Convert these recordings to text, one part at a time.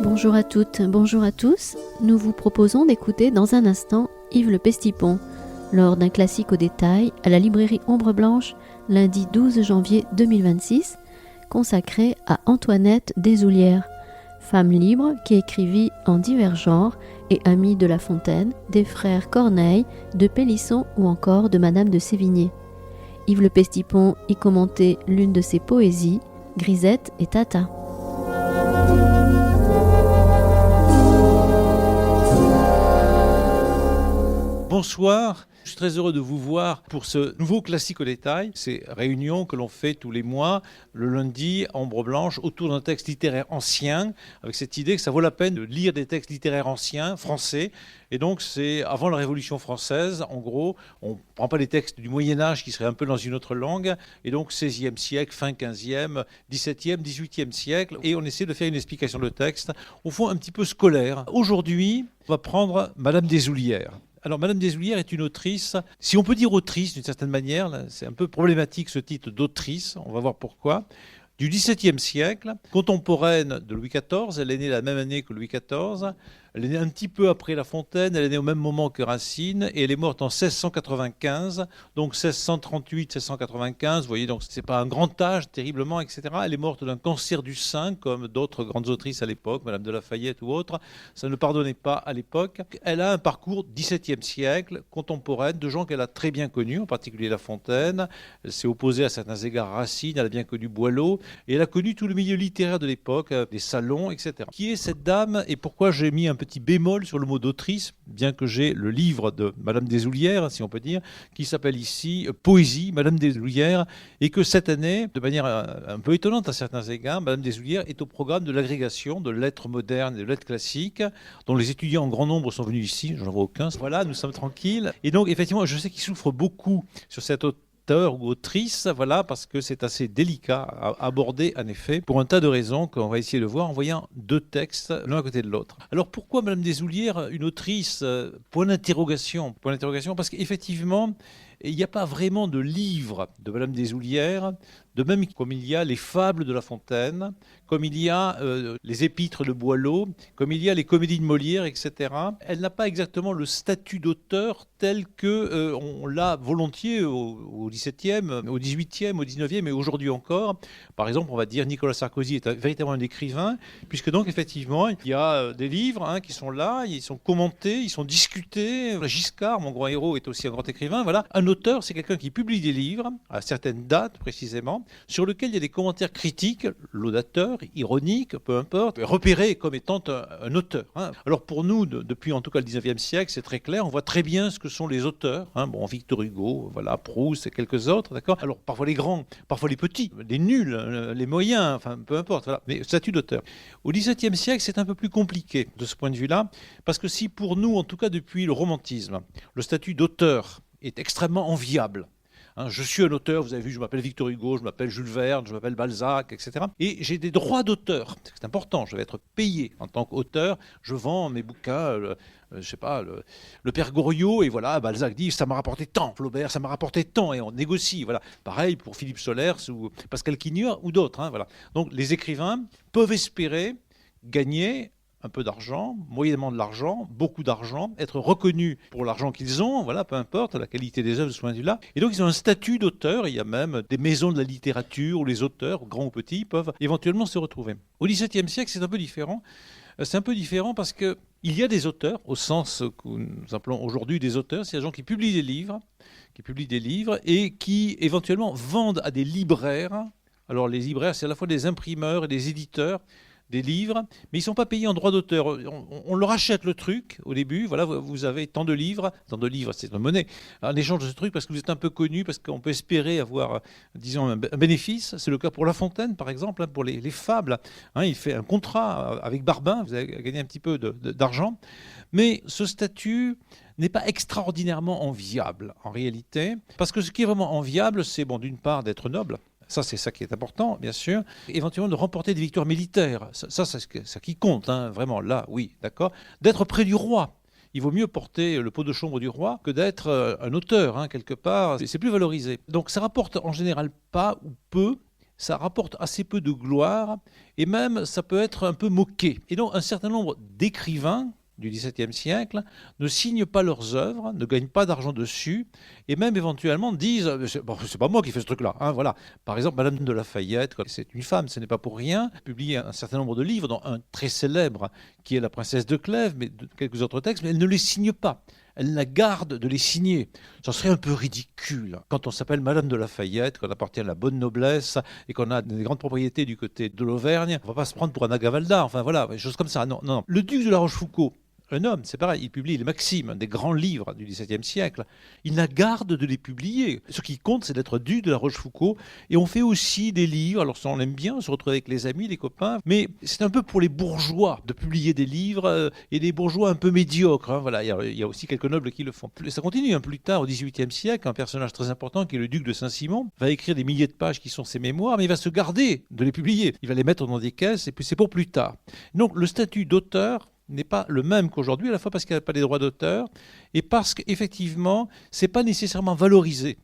Bonjour à toutes, bonjour à tous. Nous vous proposons d'écouter dans un instant Yves Le Pestipon, lors d'un classique au détail à la librairie Ombre Blanche, lundi 12 janvier 2026, consacré à Antoinette Deshoulières, femme libre qui écrivit en divers genres et amie de La Fontaine, des frères Corneille, de Pélisson ou encore de Madame de Sévigné. Yves Le Pestipon y commentait l'une de ses poésies, Grisette et Tata. Bonsoir, je suis très heureux de vous voir pour ce nouveau classique au détail. Ces réunions que l'on fait tous les mois, le lundi, à Ombre Blanche, autour d'un texte littéraire ancien, avec cette idée que ça vaut la peine de lire des textes littéraires anciens, français. Et donc c'est avant la Révolution française, en gros, on ne prend pas les textes du Moyen-Âge qui seraient un peu dans une autre langue, et donc 16e siècle, fin 15e, 17e, 18e siècle, et on essaie de faire une explication de texte, au fond un petit peu scolaire. Aujourd'hui, on va prendre Madame Deshoulières. Alors, Madame Deshoulières est une autrice, si on peut dire autrice d'une certaine manière, là, c'est un peu problématique ce titre d'autrice, on va voir pourquoi, du XVIIe siècle, contemporaine de Louis XIV, elle est née la même année que Louis XIV, elle est née un petit peu après La Fontaine, elle est née au même moment que Racine, et elle est morte en 1695, donc 1638-1695, vous voyez, donc c'est pas un grand âge, terriblement, etc. Elle est morte d'un cancer du sein, comme d'autres grandes autrices à l'époque, Madame de Lafayette ou autres, ça ne pardonnait pas à l'époque. Elle a un parcours XVIIe siècle, contemporaine, de gens qu'elle a très bien connus, en particulier La Fontaine, elle s'est opposée à certains égards à Racine, elle a bien connu Boileau, et elle a connu tout le milieu littéraire de l'époque, des salons, etc. Qui est cette dame, et pourquoi j'ai mis un petit bémol sur le mot d'autrice, bien que j'ai le livre de Madame Deshoulières, si on peut dire, qui s'appelle ici Poésie, Madame Deshoulières, et que cette année, de manière un peu étonnante à certains égards, Madame Deshoulières est au programme de l'agrégation de lettres modernes et de lettres classiques, dont les étudiants en grand nombre sont venus ici, j'en vois aucun. Voilà, nous sommes tranquilles. Et donc, effectivement, je sais qu'il souffre beaucoup sur cette autre ou autrice, voilà, parce que c'est assez délicat à aborder, en effet, pour un tas de raisons qu'on va essayer de voir en voyant deux textes l'un à côté de l'autre. Alors pourquoi Madame Deshoulières, une autrice, point d'interrogation, parce qu'effectivement, il n'y a pas vraiment de livre de Madame Deshoulières, de même comme il y a les fables de La Fontaine, comme il y a les épîtres de Boileau, comme il y a les comédies de Molière, etc. Elle n'a pas exactement le statut d'auteur tel que on l'a volontiers au XVIIe, au XVIIIe, au XIXe et aujourd'hui encore. Par exemple, on va dire Nicolas Sarkozy est véritablement un écrivain, puisque donc effectivement, il y a des livres qui sont là, ils sont commentés, ils sont discutés. Giscard, mon grand héros, est aussi un grand écrivain. Voilà. Un auteur, c'est quelqu'un qui publie des livres, à certaines dates précisément, sur lesquels il y a des commentaires critiques, laudateurs, ironiques, peu importe, repérés comme étant un auteur. Alors pour nous, depuis en tout cas le XIXe siècle, c'est très clair, on voit très bien ce que sont les auteurs. Bon, Victor Hugo, voilà, Proust et quelques autres, d'accord. Alors parfois les grands, parfois les petits, les nuls, les moyens, enfin peu importe, voilà. Mais statut d'auteur. Au XVIIe siècle, c'est un peu plus compliqué de ce point de vue-là, parce que si pour nous, en tout cas depuis le romantisme, le statut d'auteur est extrêmement enviable. Je suis un auteur, vous avez vu, je m'appelle Victor Hugo, je m'appelle Jules Verne, je m'appelle Balzac, etc. Et j'ai des droits d'auteur, c'est important, je vais être payé en tant qu'auteur, je vends mes bouquins, je sais pas, le Père Goriot, et voilà, Balzac dit, ça m'a rapporté tant, Flaubert, ça m'a rapporté tant, et on négocie, voilà. Pareil pour Philippe Solers ou Pascal Quignard ou d'autres, voilà. Donc les écrivains peuvent espérer gagner un peu d'argent, moyennement de l'argent, beaucoup d'argent, être reconnus pour l'argent qu'ils ont, voilà, peu importe la qualité des œuvres de ce point de vue-là. Et donc ils ont un statut d'auteur, il y a même des maisons de la littérature où les auteurs, grands ou petits, peuvent éventuellement se retrouver. Au XVIIe siècle, c'est un peu différent. C'est un peu différent parce qu'il y a des auteurs, au sens que nous appelons aujourd'hui des auteurs, c'est des gens qui publient des livres et qui éventuellement vendent à des libraires. Alors les libraires, c'est à la fois des imprimeurs et des éditeurs, des livres, mais ils ne sont pas payés en droit d'auteur. On leur achète le truc au début, voilà, vous avez tant de livres, c'est une monnaie, en échange de ce truc, parce que vous êtes un peu connu, parce qu'on peut espérer avoir, disons, un bénéfice. C'est le cas pour La Fontaine, par exemple, pour les fables. Il fait un contrat avec Barbin, vous avez gagné un petit peu d'argent, mais ce statut n'est pas extraordinairement enviable, en réalité, parce que ce qui est vraiment enviable, c'est, bon, d'une part, d'être noble. Ça, c'est ça qui est important, bien sûr. Éventuellement, de remporter des victoires militaires. Ça c'est ça qui compte, vraiment, là, oui, d'accord. D'être près du roi. Il vaut mieux porter le pot de chambre du roi que d'être un auteur, quelque part. C'est plus valorisé. Donc, ça rapporte en général pas ou peu. ça rapporte assez peu de gloire, et même ça peut être un peu moqué. Et donc un certain nombre d'écrivains du XVIIe siècle ne signent pas leurs œuvres, ne gagnent pas d'argent dessus, et même éventuellement disent c'est pas moi qui fais ce truc-là. Hein, voilà. Par exemple, Madame de Lafayette, c'est une femme, ce n'est pas pour rien, publie un certain nombre de livres, dont un très célèbre qui est La Princesse de Clèves, mais quelques autres textes, mais elle ne les signe pas. Elle la garde de les signer. Ça serait un peu ridicule. Quand on s'appelle Madame de Lafayette, qu'on appartient à la bonne noblesse et qu'on a des grandes propriétés du côté de l'Auvergne, on ne va pas se prendre pour un Agavalda. Enfin voilà, des choses comme ça. Non, non, non. Le duc de La Rochefoucauld, un homme, c'est pareil, il publie les Maximes, des grands livres du XVIIe siècle. Il la garde de les publier. Ce qui compte, c'est d'être duc de La Rochefoucauld. Et on fait aussi des livres. Alors ça, on aime bien, on se retrouve avec les amis, les copains. Mais c'est un peu pour les bourgeois de publier des livres et des bourgeois un peu médiocres. Hein, voilà, il y a aussi quelques nobles qui le font. Ça continue. Plus tard, au XVIIIe siècle, un personnage très important qui est le duc de Saint-Simon va écrire des milliers de pages qui sont ses mémoires, mais il va se garder de les publier. Il va les mettre dans des caisses et puis c'est pour plus tard. Donc le statut d'auteur n'est pas le même qu'aujourd'hui, à la fois parce qu'il n'y a pas les droits d'auteur et parce qu'effectivement, ce n'est pas nécessairement valorisé.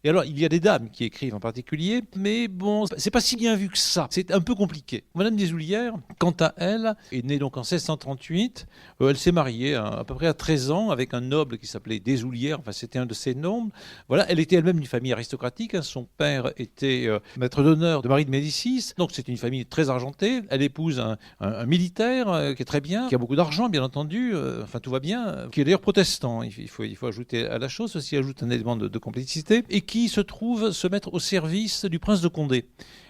Et alors, il y a des dames qui écrivent en particulier, mais bon, c'est pas si bien vu que ça. C'est un peu compliqué. Madame Desoullières, quant à elle, est née donc en 1638. Elle s'est mariée à peu près à 13 ans avec un noble qui s'appelait Desoullières. Enfin, c'était un de ses nobles. Voilà, elle était elle-même d'une famille aristocratique. Hein. Son père était maître d'honneur de Marie de Médicis. Donc, c'est une famille très argentée. Elle épouse un militaire qui est très bien, qui a beaucoup d'argent, bien entendu. Enfin, tout va bien. Qui est d'ailleurs protestant. Il faut ajouter à la chose. Ceci ajoute un élément de complicité. Et qui se mettre au service du prince de Condé,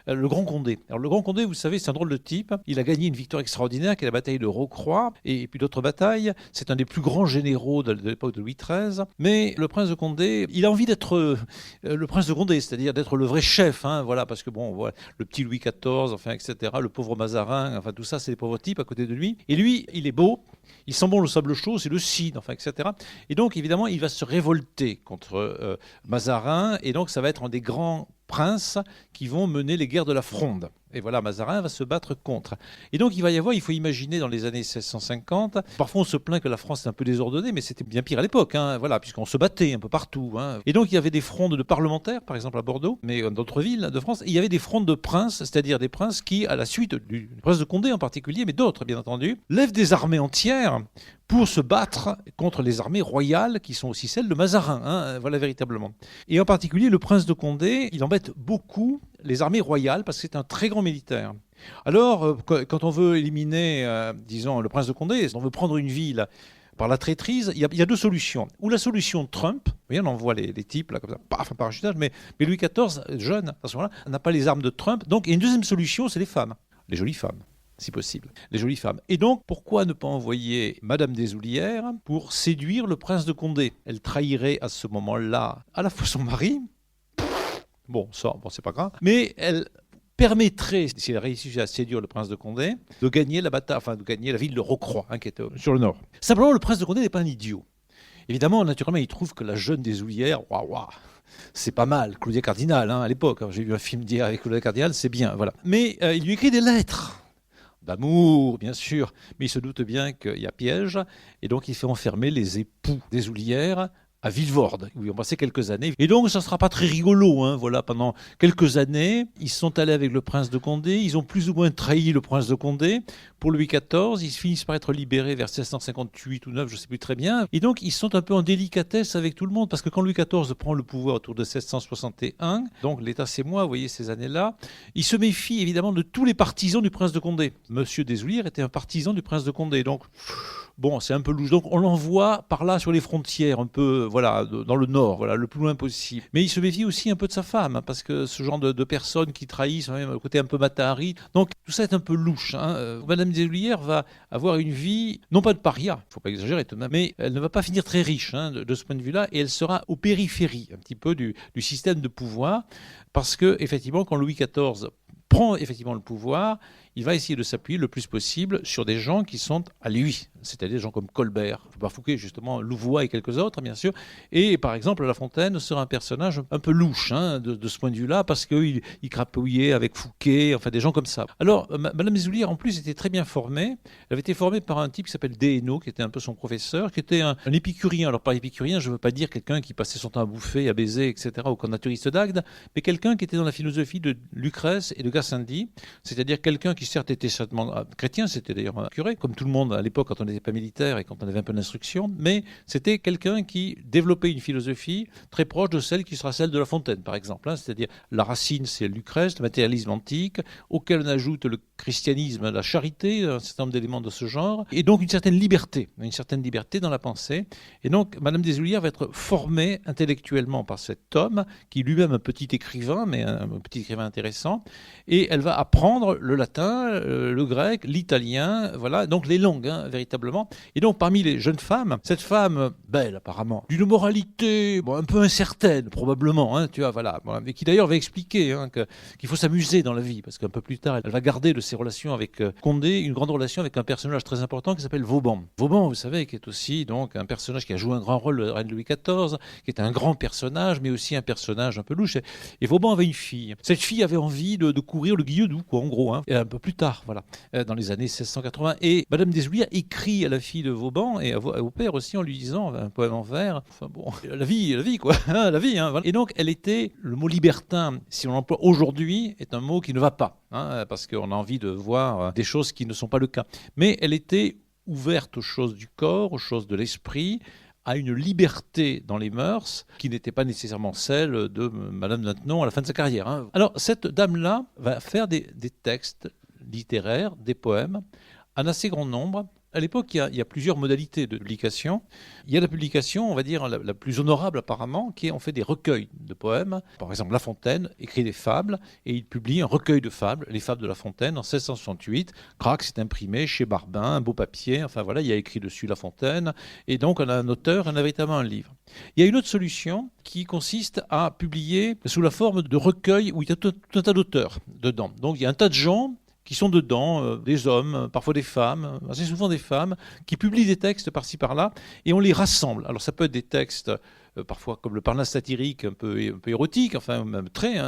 le Grand Condé. Alors le Grand Condé, vous savez, c'est un drôle de type. Il a gagné une victoire extraordinaire qui est la bataille de Rocroi et puis d'autres batailles. C'est un des plus grands généraux de l'époque de Louis XIII. Mais le prince de Condé, il a envie d'être le prince de Condé, c'est-à-dire d'être le vrai chef. Hein, voilà, parce que bon, voilà, le petit Louis XIV, enfin, etc., le pauvre Mazarin, enfin tout ça, c'est des pauvres types à côté de lui. Et lui, il est beau. Il sent bon le sable chaud, c'est le cidre, enfin, etc. Et donc, évidemment, il va se révolter contre Mazarin. Et donc, ça va être un des grands princes qui vont mener les guerres de la Fronde. Et voilà, Mazarin va se battre contre. Et donc, il faut imaginer dans les années 1650, parfois on se plaint que la France est un peu désordonnée, mais c'était bien pire à l'époque, hein, voilà, puisqu'on se battait un peu partout. Hein. Et donc, il y avait des frondes de parlementaires, par exemple à Bordeaux, mais dans d'autres villes de France, et il y avait des frondes de princes, c'est-à-dire des princes qui, à la suite du prince de Condé en particulier, mais d'autres, bien entendu, lèvent des armées entières pour se battre contre les armées royales qui sont aussi celles de Mazarin, hein, voilà véritablement. Et en particulier, le prince de Condé, il embête beaucoup les armées royales parce que c'est un très grand militaire. Alors, quand on veut éliminer, disons, le prince de Condé, on veut prendre une ville par la traîtrise, il y a deux solutions. Ou la solution Trump, vous voyez, on envoie les types là, comme ça, paf, un parachutage, mais Louis XIV, jeune, à ce moment-là, n'a pas les armes de Trump. Donc, il y a une deuxième solution, c'est les femmes, les jolies femmes. Si possible, les jolies femmes. Et donc, pourquoi ne pas envoyer Madame Desoullières pour séduire le prince de Condé? Elle trahirait à ce moment-là à la fois son mari, bon, c'est pas grave, mais elle permettrait, si elle réussissait à séduire le prince de Condé, de gagner la bataille, enfin de gagner la ville de Rocroi, hein, qui était sur le nord. Simplement, le prince de Condé n'est pas un idiot. Évidemment, naturellement, il trouve que la jeune Desoullières, waouh, c'est pas mal, Claudia Cardinal, hein, à l'époque. J'ai vu un film d'hier avec Claudia Cardinal, c'est bien, voilà. Mais il lui écrit des lettres. D'amour, bien sûr, mais il se doute bien qu'il y a piège, et donc il fait enfermer les époux Desoullières à Villevorde, où ils ont passé quelques années. Et donc, ça ne sera pas très rigolo. Hein, voilà, pendant quelques années, ils sont allés avec le prince de Condé. Ils ont plus ou moins trahi le prince de Condé. Pour Louis XIV, ils finissent par être libérés vers 1658 ou 9, je ne sais plus très bien. Et donc, ils sont un peu en délicatesse avec tout le monde, parce que quand Louis XIV prend le pouvoir autour de 1661, donc l'État c'est moi, vous voyez, ces années-là, il se méfie évidemment de tous les partisans du prince de Condé. Monsieur Desoullières était un partisan du prince de Condé, donc... Bon, c'est un peu louche. Donc, on l'envoie par là sur les frontières, un peu, voilà, dans le nord, voilà, le plus loin possible. Mais il se méfie aussi un peu de sa femme, hein, parce que ce genre de personnes qui trahissent, même le côté un peu matahari. Donc, tout ça est un peu louche. Hein. Madame Desoullières va avoir une vie, non pas de paria, il ne faut pas exagérer tout de même, mais elle ne va pas finir très riche hein, de ce point de vue-là, et elle sera aux périphéries, un petit peu, du système de pouvoir, parce que, effectivement, quand Louis XIV prend effectivement le pouvoir, il va essayer de s'appuyer le plus possible sur des gens qui sont à lui, c'est-à-dire des gens comme Colbert, pas Fouquet justement, Louvois et quelques autres bien sûr. Et par exemple, La Fontaine sera un personnage un peu louche de ce point de vue-là, parce qu'il crapouillait avec Fouquet, enfin des gens comme ça. Alors, Madame Desoulières, en plus, était très bien formée. Elle avait été formée par un type qui s'appelle Déhénaud, qui était un peu son professeur, qui était un épicurien. Alors, par épicurien, je ne veux pas dire quelqu'un qui passait son temps à bouffer, à baiser, etc., au camp naturiste d'Agde, mais quelqu'un qui était dans la philosophie de Lucrèce et de Gassendi, c'est-à-dire quelqu'un qui, certes, était certainement chrétien, c'était d'ailleurs un curé, comme tout le monde à l'époque quand on n'était pas militaire et quand on avait un peu d'instruction, mais c'était quelqu'un qui développait une philosophie très proche de celle qui sera celle de La Fontaine, par exemple. C'est-à-dire, la racine, c'est Lucrèce, le matérialisme antique, auquel on ajoute le christianisme, la charité, un certain nombre d'éléments de ce genre, et donc une certaine liberté dans la pensée. Et donc, Madame Desoulières va être formée intellectuellement par cet homme, qui lui-même un petit écrivain, mais un petit écrivain intéressant, et elle va apprendre le latin, le grec, l'italien, voilà, donc les langues, véritablement. Et donc, parmi les jeunes femmes, cette femme, belle apparemment, d'une moralité un peu incertaine, probablement, tu vois, voilà, mais qui d'ailleurs va expliquer qu'il faut s'amuser dans la vie, parce qu'un peu plus tard, elle va garder de ses relations avec Condé une grande relation avec un personnage très important qui s'appelle Vauban. Vauban, vous savez, qui est aussi donc un personnage qui a joué un grand rôle, le reine Louis XIV, qui est un grand personnage, mais aussi un personnage un peu louche. Et Vauban avait une fille. Cette fille avait envie de courir le Guilledoux, quoi, en gros, et un peu plus tard, voilà, dans les années 1680. Et Madame Desoulières écrit à la fille de Vauban et au père aussi en lui disant un poème en vers. Enfin bon, la vie, quoi, la vie. Voilà. Et donc, elle était, le mot libertin, si on l'emploie aujourd'hui, est un mot qui ne va pas, parce qu'on a envie de voir des choses qui ne sont pas le cas. Mais elle était ouverte aux choses du corps, aux choses de l'esprit, à une liberté dans les mœurs qui n'était pas nécessairement celle de Madame Maintenon à la fin de sa carrière. Alors, cette dame-là va faire des textes littéraires, des poèmes, en assez grand nombre. À l'époque, il y a plusieurs modalités de publication. Il y a la publication, on va dire, la plus honorable apparemment, qui est on fait des recueils de poèmes. Par exemple, La Fontaine écrit des fables et il publie un recueil de fables, les fables de La Fontaine, en 1668. Crac, c'est imprimé chez Barbin, un beau papier. Enfin voilà, il y a écrit dessus La Fontaine. Et donc, on a un auteur, on a véritablement un livre. Il y a une autre solution qui consiste à publier sous la forme de recueil où il y a tout un tas d'auteurs dedans. Donc, il y a un tas de gens qui sont dedans, des hommes, parfois des femmes, assez souvent des femmes, qui publient des textes par-ci par-là, et on les rassemble. Alors ça peut être des textes, parfois comme le parnasse satirique, un peu érotique, enfin même très,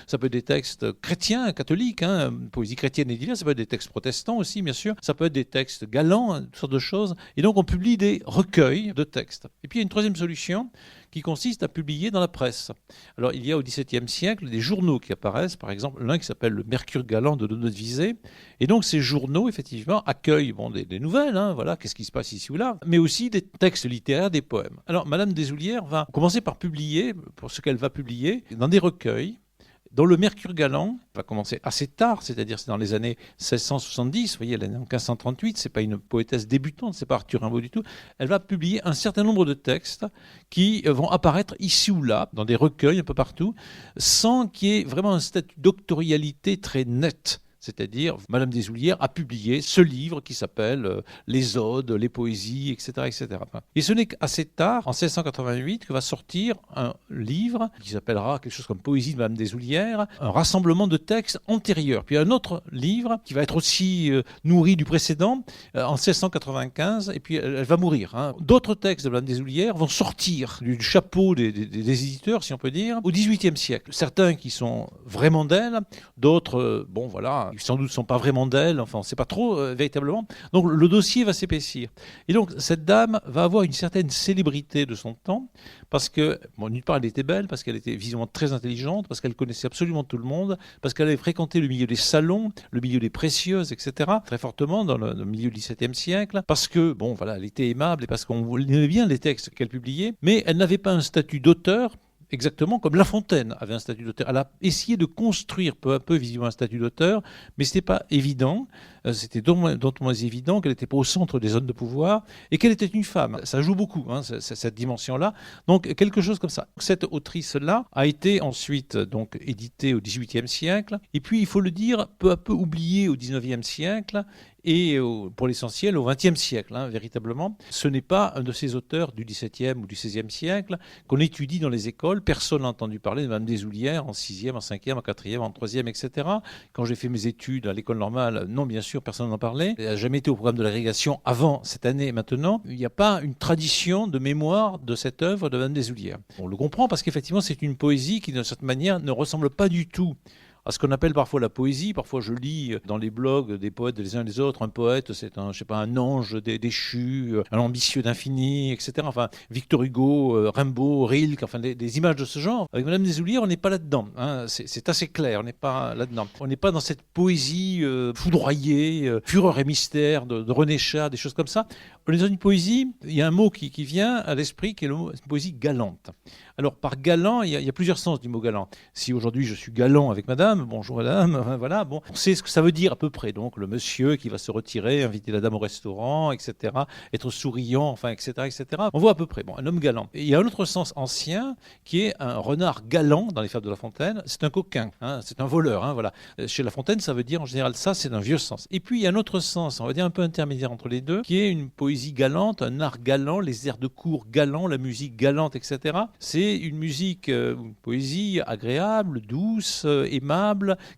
ça peut être des textes chrétiens, catholiques, poésie chrétienne et diverse, ça peut être des textes protestants aussi, bien sûr, ça peut être des textes galants, toutes sortes de choses, et donc on publie des recueils de textes. Et puis il y a une troisième solution, qui consiste à publier dans la presse. Alors, il y a au XVIIe siècle des journaux qui apparaissent, par exemple, l'un qui s'appelle le Mercure galant de Donat-Visé. Et donc, ces journaux, effectivement, accueillent des nouvelles, voilà, qu'est-ce qui se passe ici ou là, mais aussi des textes littéraires, des poèmes. Alors, Madame Desoulières va commencer par publier, pour ce qu'elle va publier, dans des recueils, dont le Mercure galant va commencer assez tard, c'est-à-dire c'est dans les années 1670, vous voyez, elle est née en 1538, c'est pas une poétesse débutante, c'est pas Arthur Rimbaud du tout. Elle va publier un certain nombre de textes qui vont apparaître ici ou là, dans des recueils un peu partout, sans qu'il y ait vraiment un statut doctorialité très net. C'est-à-dire, Madame Desoulières a publié ce livre qui s'appelle Les Odes, les Poésies, etc., etc. Et ce n'est qu'assez tard, en 1688, que va sortir un livre qui s'appellera quelque chose comme Poésie de Madame Desoulières, un rassemblement de textes antérieurs. Puis un autre livre qui va être aussi nourri du précédent, en 1695, et puis elle va mourir. D'autres textes de Madame Desoulières vont sortir du chapeau des éditeurs, si on peut dire, au XVIIIe siècle. Certains qui sont vraiment d'elle, d'autres, qui sans doute ne sont pas vraiment d'elle, enfin on ne sait pas trop véritablement. Donc le dossier va s'épaissir. Et donc cette dame va avoir une certaine célébrité de son temps, parce que, d'une part elle était belle, parce qu'elle était visiblement très intelligente, parce qu'elle connaissait absolument tout le monde, parce qu'elle avait fréquenté le milieu des salons, le milieu des précieuses, etc., très fortement dans le milieu du XVIIe siècle, parce que, elle était aimable et parce qu'on aimait bien les textes qu'elle publiait, mais elle n'avait pas un statut d'auteur, exactement comme La Fontaine avait un statut d'auteur. Elle a essayé de construire peu à peu visiblement un statut d'auteur, mais ce n'était pas évident. C'était d'autant moins évident qu'elle n'était pas au centre des zones de pouvoir et qu'elle était une femme. Ça joue beaucoup, cette dimension-là. Donc, quelque chose comme ça. Cette autrice-là a été ensuite donc éditée au XVIIIe siècle, et puis, il faut le dire, peu à peu oubliée au XIXe siècle, et pour l'essentiel au XXe siècle, véritablement. Ce n'est pas un de ces auteurs du XVIIe ou du XVIe siècle qu'on étudie dans les écoles. Personne n'a entendu parler de Madame Desoulières en 6e, en 5e, en 4e, en 3e, etc. Quand j'ai fait mes études à l'école normale, non, bien sûr, sûr, personne n'en parlait. Elle n'a jamais été au programme de l'agrégation avant cette année et maintenant. Il n'y a pas une tradition de mémoire de cette œuvre de Madame Deshoulières. On le comprend parce qu'effectivement, c'est une poésie qui, d'une certaine manière, ne ressemble pas du tout à ce qu'on appelle parfois la poésie. Parfois, je lis dans les blogs des poètes les uns et les autres. Un poète, c'est un ange déchu, un ambitieux d'infini, etc. Enfin, Victor Hugo, Rimbaud, Rilke, enfin, des images de ce genre. Avec Madame Deshoulières, on n'est pas là-dedans. Hein. C'est assez clair, on n'est pas là-dedans. On n'est pas dans cette poésie foudroyée, fureur et mystère de René Char, des choses comme ça. On est dans une poésie, il y a un mot qui vient à l'esprit, qui est le mot poésie galante. Alors, par galant, il y a plusieurs sens du mot galant. Si aujourd'hui je suis galant avec madame, bonjour madame, voilà, bon, on sait ce que ça veut dire à peu près. Donc, le monsieur qui va se retirer, inviter la dame au restaurant, etc., être souriant, enfin, etc., etc. On voit à peu près, bon, un homme galant. Et il y a un autre sens ancien qui est un renard galant dans les fables de La Fontaine. C'est un coquin, hein, c'est un voleur, hein, voilà. Chez La Fontaine, ça veut dire en général ça, c'est un vieux sens. Et puis, il y a un autre sens, on va dire un peu intermédiaire entre les deux, qui est une poésie galante, un art galant, les airs de cour galants, la musique galante, etc. C'est une musique, une poésie agréable, douce, aimable,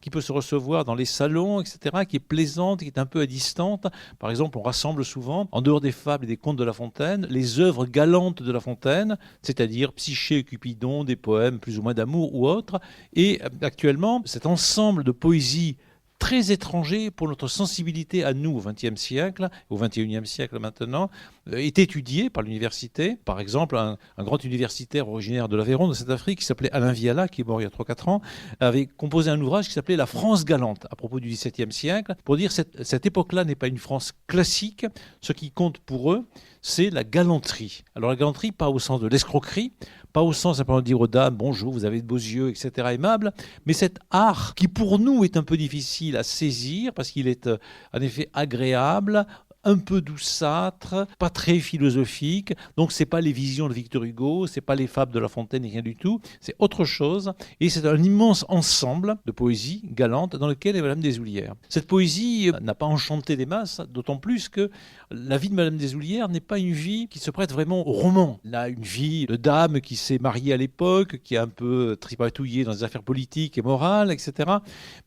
qui peut se recevoir dans les salons, etc., qui est plaisante, qui est un peu distante. Par exemple, on rassemble souvent, en dehors des fables et des contes de La Fontaine, les œuvres galantes de La Fontaine, c'est-à-dire Psyché et Cupidon, des poèmes plus ou moins d'amour ou autres. Et actuellement, cet ensemble de poésie très étranger pour notre sensibilité à nous au XXe siècle, au XXIe siècle maintenant, est étudié par l'université. Par exemple, un grand universitaire originaire de l'Aveyron, de cette Afrique, qui s'appelait Alain Viala, qui est mort il y a 3-4 ans, avait composé un ouvrage qui s'appelait La France galante, à propos du XVIIe siècle, pour dire que cette époque-là n'est pas une France classique. Ce qui compte pour eux, c'est la galanterie. Alors la galanterie, pas au sens de l'escroquerie, pas au sens simplement de dire aux dames, bonjour, vous avez de beaux yeux, etc., aimable, mais cet art qui pour nous est un peu difficile à saisir, parce qu'il est en effet agréable, un peu douceâtre, pas très philosophique. Donc c'est pas les visions de Victor Hugo, c'est pas les fables de La Fontaine, rien du tout. C'est autre chose. Et c'est un immense ensemble de poésie galante dans lequel est Madame Deshoulières. Cette poésie n'a pas enchanté des masses, d'autant plus que la vie de Madame Deshoulières n'est pas une vie qui se prête vraiment au roman. Elle a une vie de dame qui s'est mariée à l'époque, qui a un peu tripatouillé dans les affaires politiques et morales, etc.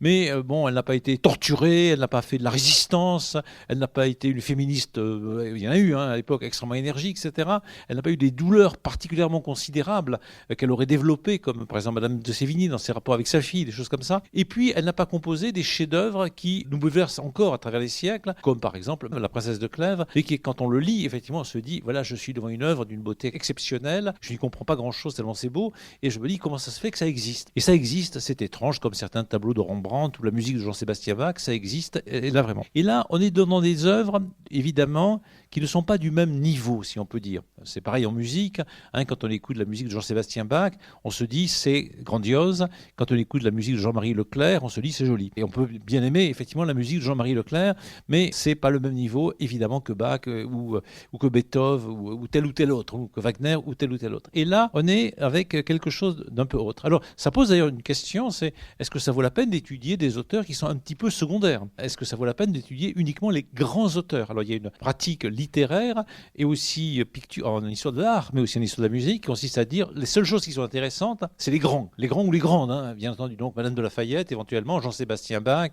Mais bon, elle n'a pas été torturée, elle n'a pas fait de la résistance, elle n'a pas été une féministe, il y en a eu à l'époque, extrêmement énergique, etc. Elle n'a pas eu des douleurs particulièrement considérables qu'elle aurait développées, comme par exemple Madame de Sévigné dans ses rapports avec sa fille, des choses comme ça. Et puis, elle n'a pas composé des chefs-d'œuvre qui nous bouleversent encore à travers les siècles, comme par exemple La Princesse de Clèves, et qui, quand on le lit, effectivement, on se dit, voilà, je suis devant une œuvre d'une beauté exceptionnelle, je n'y comprends pas grand-chose tellement c'est beau, et je me dis, comment ça se fait que ça existe? Et ça existe, c'est étrange, comme certains tableaux de Rembrandt ou la musique de Jean-Sébastien Bach, ça existe, et là vraiment. Et là, on est dans des œuvres évidemment, qui ne sont pas du même niveau, si on peut dire. C'est pareil en musique. Quand on écoute la musique de Jean-Sébastien Bach, on se dit c'est grandiose. Quand on écoute la musique de Jean-Marie Leclerc, on se dit c'est joli. Et on peut bien aimer effectivement la musique de Jean-Marie Leclerc, mais c'est pas le même niveau, évidemment, que Bach ou que Beethoven ou tel autre, ou que Wagner ou tel autre. Et là, on est avec quelque chose d'un peu autre. Alors, ça pose d'ailleurs une question, c'est est-ce que ça vaut la peine d'étudier des auteurs qui sont un petit peu secondaires? Est-ce que ça vaut la peine d'étudier uniquement les grands auteurs? Alors, il y a une pratique littéraire et aussi en histoire de l'art, mais aussi en histoire de la musique, qui consiste à dire les seules choses qui sont intéressantes, c'est les grands ou les grandes, hein. Bien entendu, donc Madame de Lafayette, éventuellement Jean-Sébastien Bach,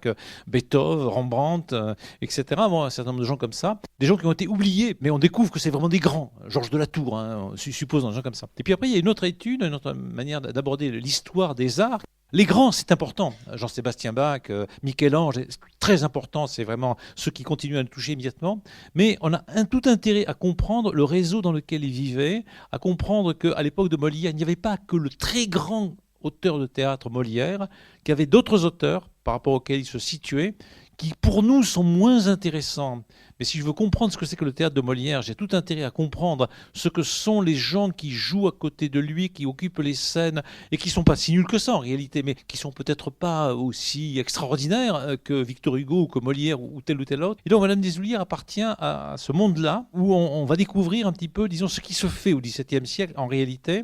Beethoven, Rembrandt, etc. Bon, un certain nombre de gens comme ça, des gens qui ont été oubliés, mais on découvre que c'est vraiment des grands. Georges de la Tour, hein, on suppose dans des gens comme ça. Et puis après, il y a une autre étude, une autre manière d'aborder l'histoire des arts. Les grands, c'est important. Jean-Sébastien Bach, Michel-Ange, c'est très important. C'est vraiment ceux qui continuent à nous toucher immédiatement. Mais on a tout intérêt à comprendre le réseau dans lequel ils vivaient, à comprendre qu'à l'époque de Molière, il n'y avait pas que le très grand auteur de théâtre Molière, qu'il y avait d'autres auteurs par rapport auxquels il se situait, qui pour nous sont moins intéressants. Mais si je veux comprendre ce que c'est que le théâtre de Molière, j'ai tout intérêt à comprendre ce que sont les gens qui jouent à côté de lui, qui occupent les scènes, et qui ne sont pas si nuls que ça en réalité, mais qui ne sont peut-être pas aussi extraordinaires que Victor Hugo ou que Molière ou tel autre. Et donc Madame Deshoulières appartient à ce monde-là, où on va découvrir un petit peu, disons, ce qui se fait au XVIIe siècle en réalité.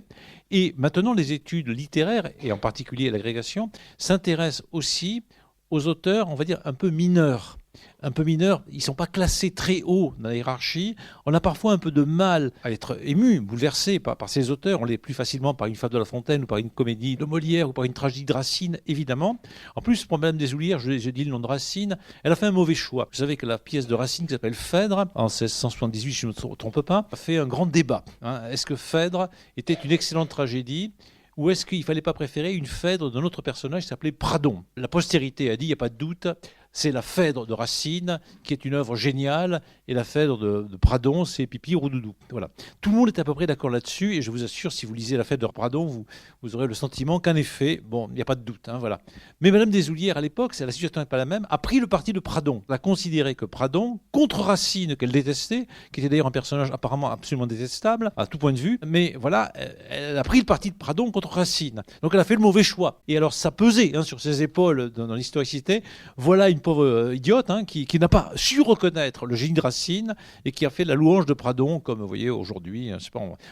Et maintenant, les études littéraires, et en particulier l'agrégation, s'intéressent aussi aux auteurs, on va dire, un peu mineurs. un peu mineurs, ils ne sont pas classés très haut dans la hiérarchie. On a parfois un peu de mal à être ému, bouleversé par ces auteurs. On l'est plus facilement par une fable de La Fontaine ou par une comédie de Molière ou par une tragédie de Racine, évidemment. En plus, pour Madame Desoulières, j'ai dit le nom de Racine, elle a fait un mauvais choix. Vous savez que la pièce de Racine qui s'appelle Phèdre, en 1678, si je ne me trompe pas, a fait un grand débat. Est-ce que Phèdre était une excellente tragédie ? Ou est-ce qu'il ne fallait pas préférer une Phèdre d'un autre personnage qui s'appelait Pradon ? La postérité a dit, il n'y a pas de doute, c'est la Phèdre de Racine, qui est une œuvre géniale, et la Phèdre de Pradon, c'est Pipi Roudoudou. Voilà. Tout le monde est à peu près d'accord là-dessus, et je vous assure, si vous lisez la Phèdre de Pradon, vous aurez le sentiment qu'en effet, bon, il n'y a pas de doute, voilà. Mais Madame Desoulières, à l'époque, la situation n'est pas la même, a pris le parti de Pradon. Elle a considéré que Pradon, contre Racine, qu'elle détestait, qui était d'ailleurs un personnage apparemment absolument détestable, à tout point de vue, mais voilà, elle a pris le parti de Pradon contre Racine. Donc elle a fait le mauvais choix. Et alors ça pesait sur ses épaules dans l'historicité. Voilà une pauvre idiote qui n'a pas su reconnaître le génie de Racine et qui a fait la louange de Pradon, comme vous voyez aujourd'hui,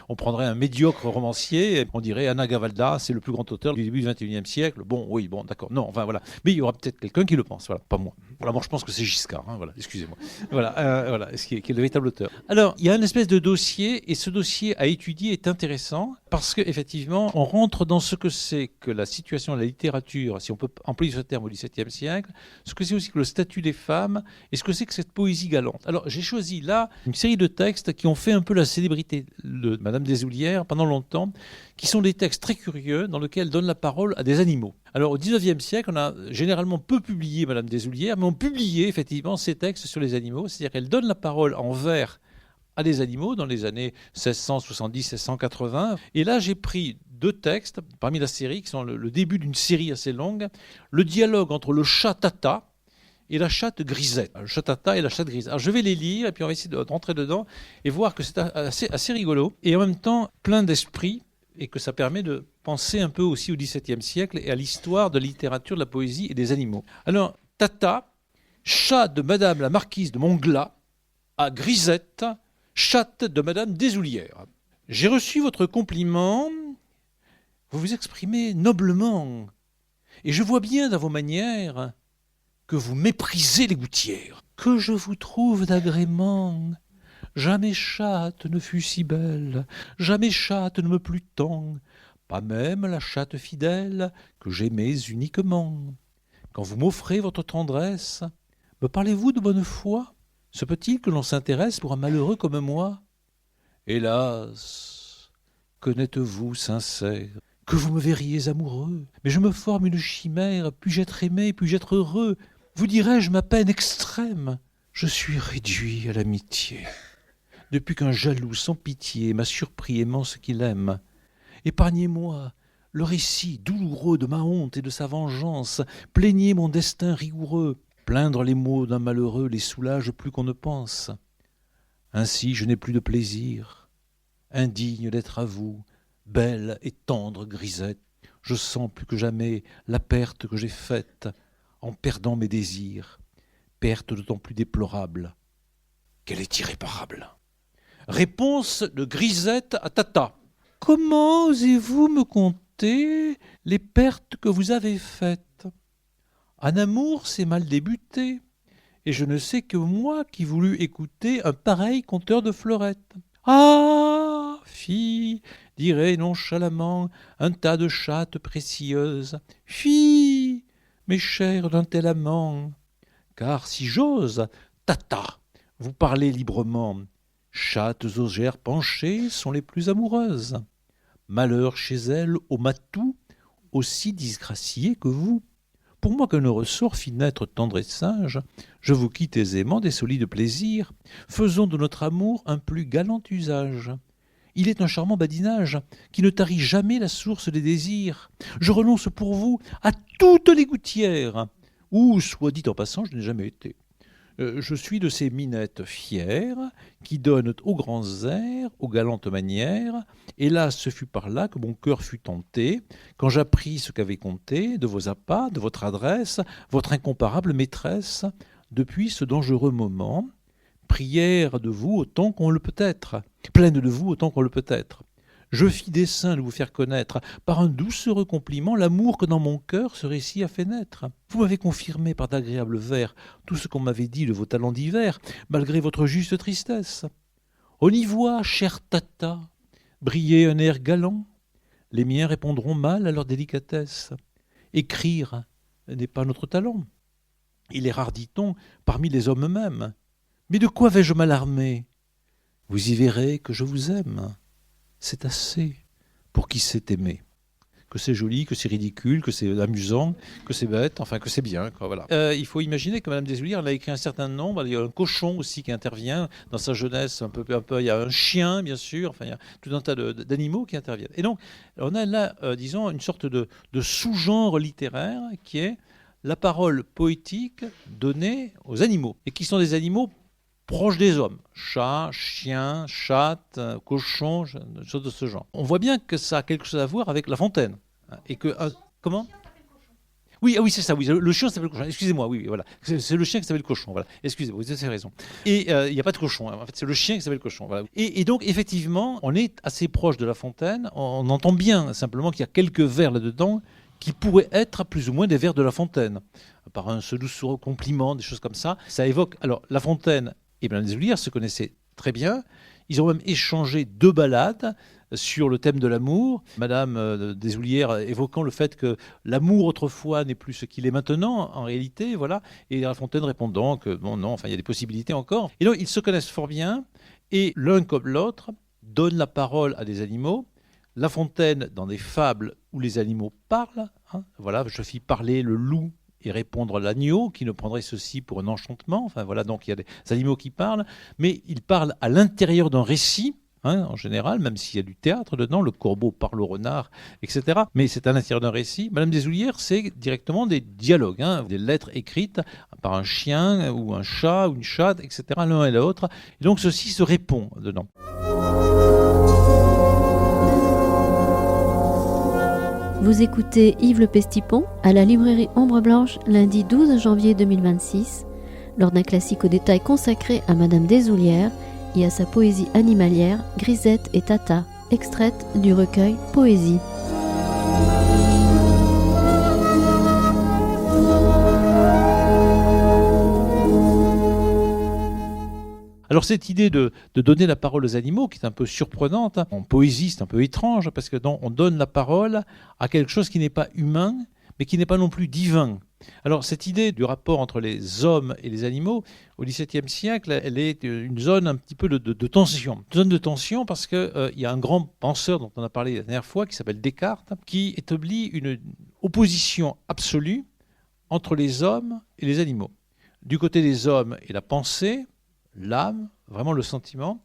on prendrait un médiocre romancier, on dirait Anna Gavalda, c'est le plus grand auteur du début du XXIe siècle. Bon, oui, bon, d'accord. Non, enfin voilà. Mais il y aura peut-être quelqu'un qui le pense, voilà, pas moi. Voilà, moi je pense que c'est Giscard, voilà, excusez-moi. Voilà, qui est le véritable auteur. Alors, il y a une espèce de dossier, et ce dossier à étudier est intéressant parce qu'effectivement, on rentre dans ce que c'est que la situation de la littérature, si on peut employer ce terme au XVIIe siècle, ce que c'est aussi que le statut des femmes, et ce que c'est que cette poésie galante. Alors, j'ai choisi là une série de textes qui ont fait un peu la célébrité de Madame Desoulières pendant longtemps, qui sont des textes très curieux dans lesquels elle donne la parole à des animaux. Alors, au XIXe siècle, on a généralement peu publié Madame Desoulières, mais on publiait effectivement ces textes sur les animaux, c'est-à-dire qu'elle donne la parole en vers à des animaux dans les années 1670-1680. Et là, j'ai pris 2 textes parmi la série, qui sont le début d'une série assez longue, le dialogue entre le chat Tata et la chatte Grisette. Le chat Tata et la chatte Grisette. Alors, je vais les lire, et puis on va essayer de rentrer dedans et voir que c'est assez rigolo, et en même temps plein d'esprit, et que ça permet de penser un peu aussi au XVIIe siècle et à l'histoire de la littérature, de la poésie et des animaux. Alors, Tata, chat de Madame la Marquise de Montglat, à Grisette, chatte de Madame Desoulières. J'ai reçu votre compliment, vous vous exprimez noblement, et je vois bien dans vos manières que vous méprisez les gouttières. Que je vous trouve d'agrément, jamais chatte ne fut si belle, jamais chatte ne me plut tant, pas même la chatte fidèle que j'aimais uniquement. Quand vous m'offrez votre tendresse, me parlez-vous de bonne foi ? Se peut-il que l'on s'intéresse pour un malheureux comme moi ? Hélas, que n'êtes-vous sincère ? Que vous me verriez amoureux ? Mais je me forme une chimère, puis-je être aimé, puis-je être heureux ? Vous dirai-je ma peine extrême ? Je suis réduit à l'amitié, depuis qu'un jaloux sans pitié m'a surpris aimant ce qu'il aime. Épargnez-moi le récit douloureux de ma honte et de sa vengeance, plaignez mon destin rigoureux. Plaindre les maux d'un malheureux les soulage plus qu'on ne pense. Ainsi je n'ai plus de plaisir, indigne d'être à vous, belle et tendre Grisette. Je sens plus que jamais la perte que j'ai faite en perdant mes désirs, perte d'autant plus déplorable qu'elle est irréparable. Réponse de Grisette à Tata. Comment osez-vous me conter les pertes que vous avez faites ? En amour, c'est mal débuté, et je ne sais que moi qui voulus écouter un pareil conteur de fleurettes. Ah, fille, dirait nonchalamment un tas de chattes précieuses. Fille, mes chères d'un tel amant, car si j'ose, Tata, vous parler librement, chattes aux gers penchées sont les plus amoureuses. Malheur chez elles au matou, aussi disgracié que vous. Pour moi qu'un ressort fit naître tendre et sage, je vous quitte aisément des solides plaisirs. Faisons de notre amour un plus galant usage. Il est un charmant badinage qui ne tarit jamais la source des désirs. Je renonce pour vous à toutes les gouttières, où, soit dit en passant, je n'ai jamais été. Je suis de ces minettes fières qui donnent aux grands airs, aux galantes manières. Hélas, ce fut par là que mon cœur fut tenté, quand j'appris ce qu'avait compté de vos appas, de votre adresse, votre incomparable maîtresse, depuis ce dangereux moment. Prière de vous autant qu'on le peut être, pleine de vous autant qu'on le peut être. Je fis dessein de vous faire connaître, par un doucereux compliment, l'amour que dans mon cœur ce récit a fait naître. Vous m'avez confirmé par d'agréables vers tout ce qu'on m'avait dit de vos talents divers, malgré votre juste tristesse. On y voit, chère Tata, briller un air galant. Les miens répondront mal à leur délicatesse. Écrire n'est pas notre talent. Il est rare, dit-on, parmi les hommes mêmes. Mais de quoi vais-je m'alarmer? Vous y verrez que je vous aime. C'est assez pour qui sait aimer. Que c'est joli, que c'est ridicule, que c'est amusant, que c'est bête, enfin que c'est bien, quoi, voilà. Il faut imaginer que Madame Desoullières, elle a écrit un certain nombre. Il y a un cochon aussi qui intervient dans sa jeunesse, un peu. Il y a un chien, bien sûr. Enfin, il y a tout un tas d'animaux qui interviennent. Et donc, on a là, disons, une sorte de sous-genre littéraire qui est la parole poétique donnée aux animaux, et qui sont des animaux proches des hommes. Chat, chien, chatte, cochon, choses de ce genre. On voit bien que ça a quelque chose à voir avec La Fontaine. Et que, comment ? Oui, ah oui, c'est ça, oui. Le chien s'appelle le cochon. Excusez-moi, oui, voilà. C'est le chien qui s'appelle le cochon, voilà. Excusez-moi, vous avez raison. Et il n'y a pas de cochon, hein. En fait, c'est le chien qui s'appelle le cochon, voilà. Et donc, effectivement, on est assez proche de La Fontaine. On entend bien, simplement, qu'il y a quelques vers là-dedans qui pourraient être plus ou moins des vers de La Fontaine. Par un ce doucereux compliment, des choses comme ça. Ça évoque... Alors, La Fontaine et Madame Desoullières se connaissaient très bien. Ils ont même échangé 2 ballades sur le thème de l'amour. Madame Desoullières évoquant le fait que l'amour autrefois n'est plus ce qu'il est maintenant, en réalité, voilà. Et La Fontaine répondant que bon, non, enfin, il y a des possibilités encore. Et donc, ils se connaissent fort bien, et l'un comme l'autre donnent la parole à des animaux. La Fontaine, dans des fables où les animaux parlent, hein, voilà, je fis parler le loup et répondre l'agneau, qui ne prendrait ceci pour un enchantement. Enfin voilà, donc il y a des animaux qui parlent, mais ils parlent à l'intérieur d'un récit, hein, en général, même s'il y a du théâtre dedans, le corbeau parle au renard, etc. Mais c'est à l'intérieur d'un récit. Madame Desoullières, c'est directement des dialogues, hein, des lettres écrites par un chien ou un chat ou une chatte, etc., l'un et l'autre. Et donc ceci se répond dedans. Vous écoutez Yves Le Pestipon à la librairie Ombre Blanche lundi 12 janvier 2026 lors d'un classique au détail consacré à Madame Desoullières et à sa poésie animalière Grisette et Tata, extraite du recueil Poésie. Alors cette idée de donner la parole aux animaux, qui est un peu surprenante, hein. En poésie c'est un peu étrange, parce que on donne la parole à quelque chose qui n'est pas humain, mais qui n'est pas non plus divin. Alors cette idée du rapport entre les hommes et les animaux, au XVIIe siècle, elle est une zone un petit peu de tension. Une zone de tension parce qu'il y a un grand penseur dont on a parlé la dernière fois, qui s'appelle Descartes, qui établit une opposition absolue entre les hommes et les animaux. Du côté des hommes est la pensée, l'âme, vraiment le sentiment,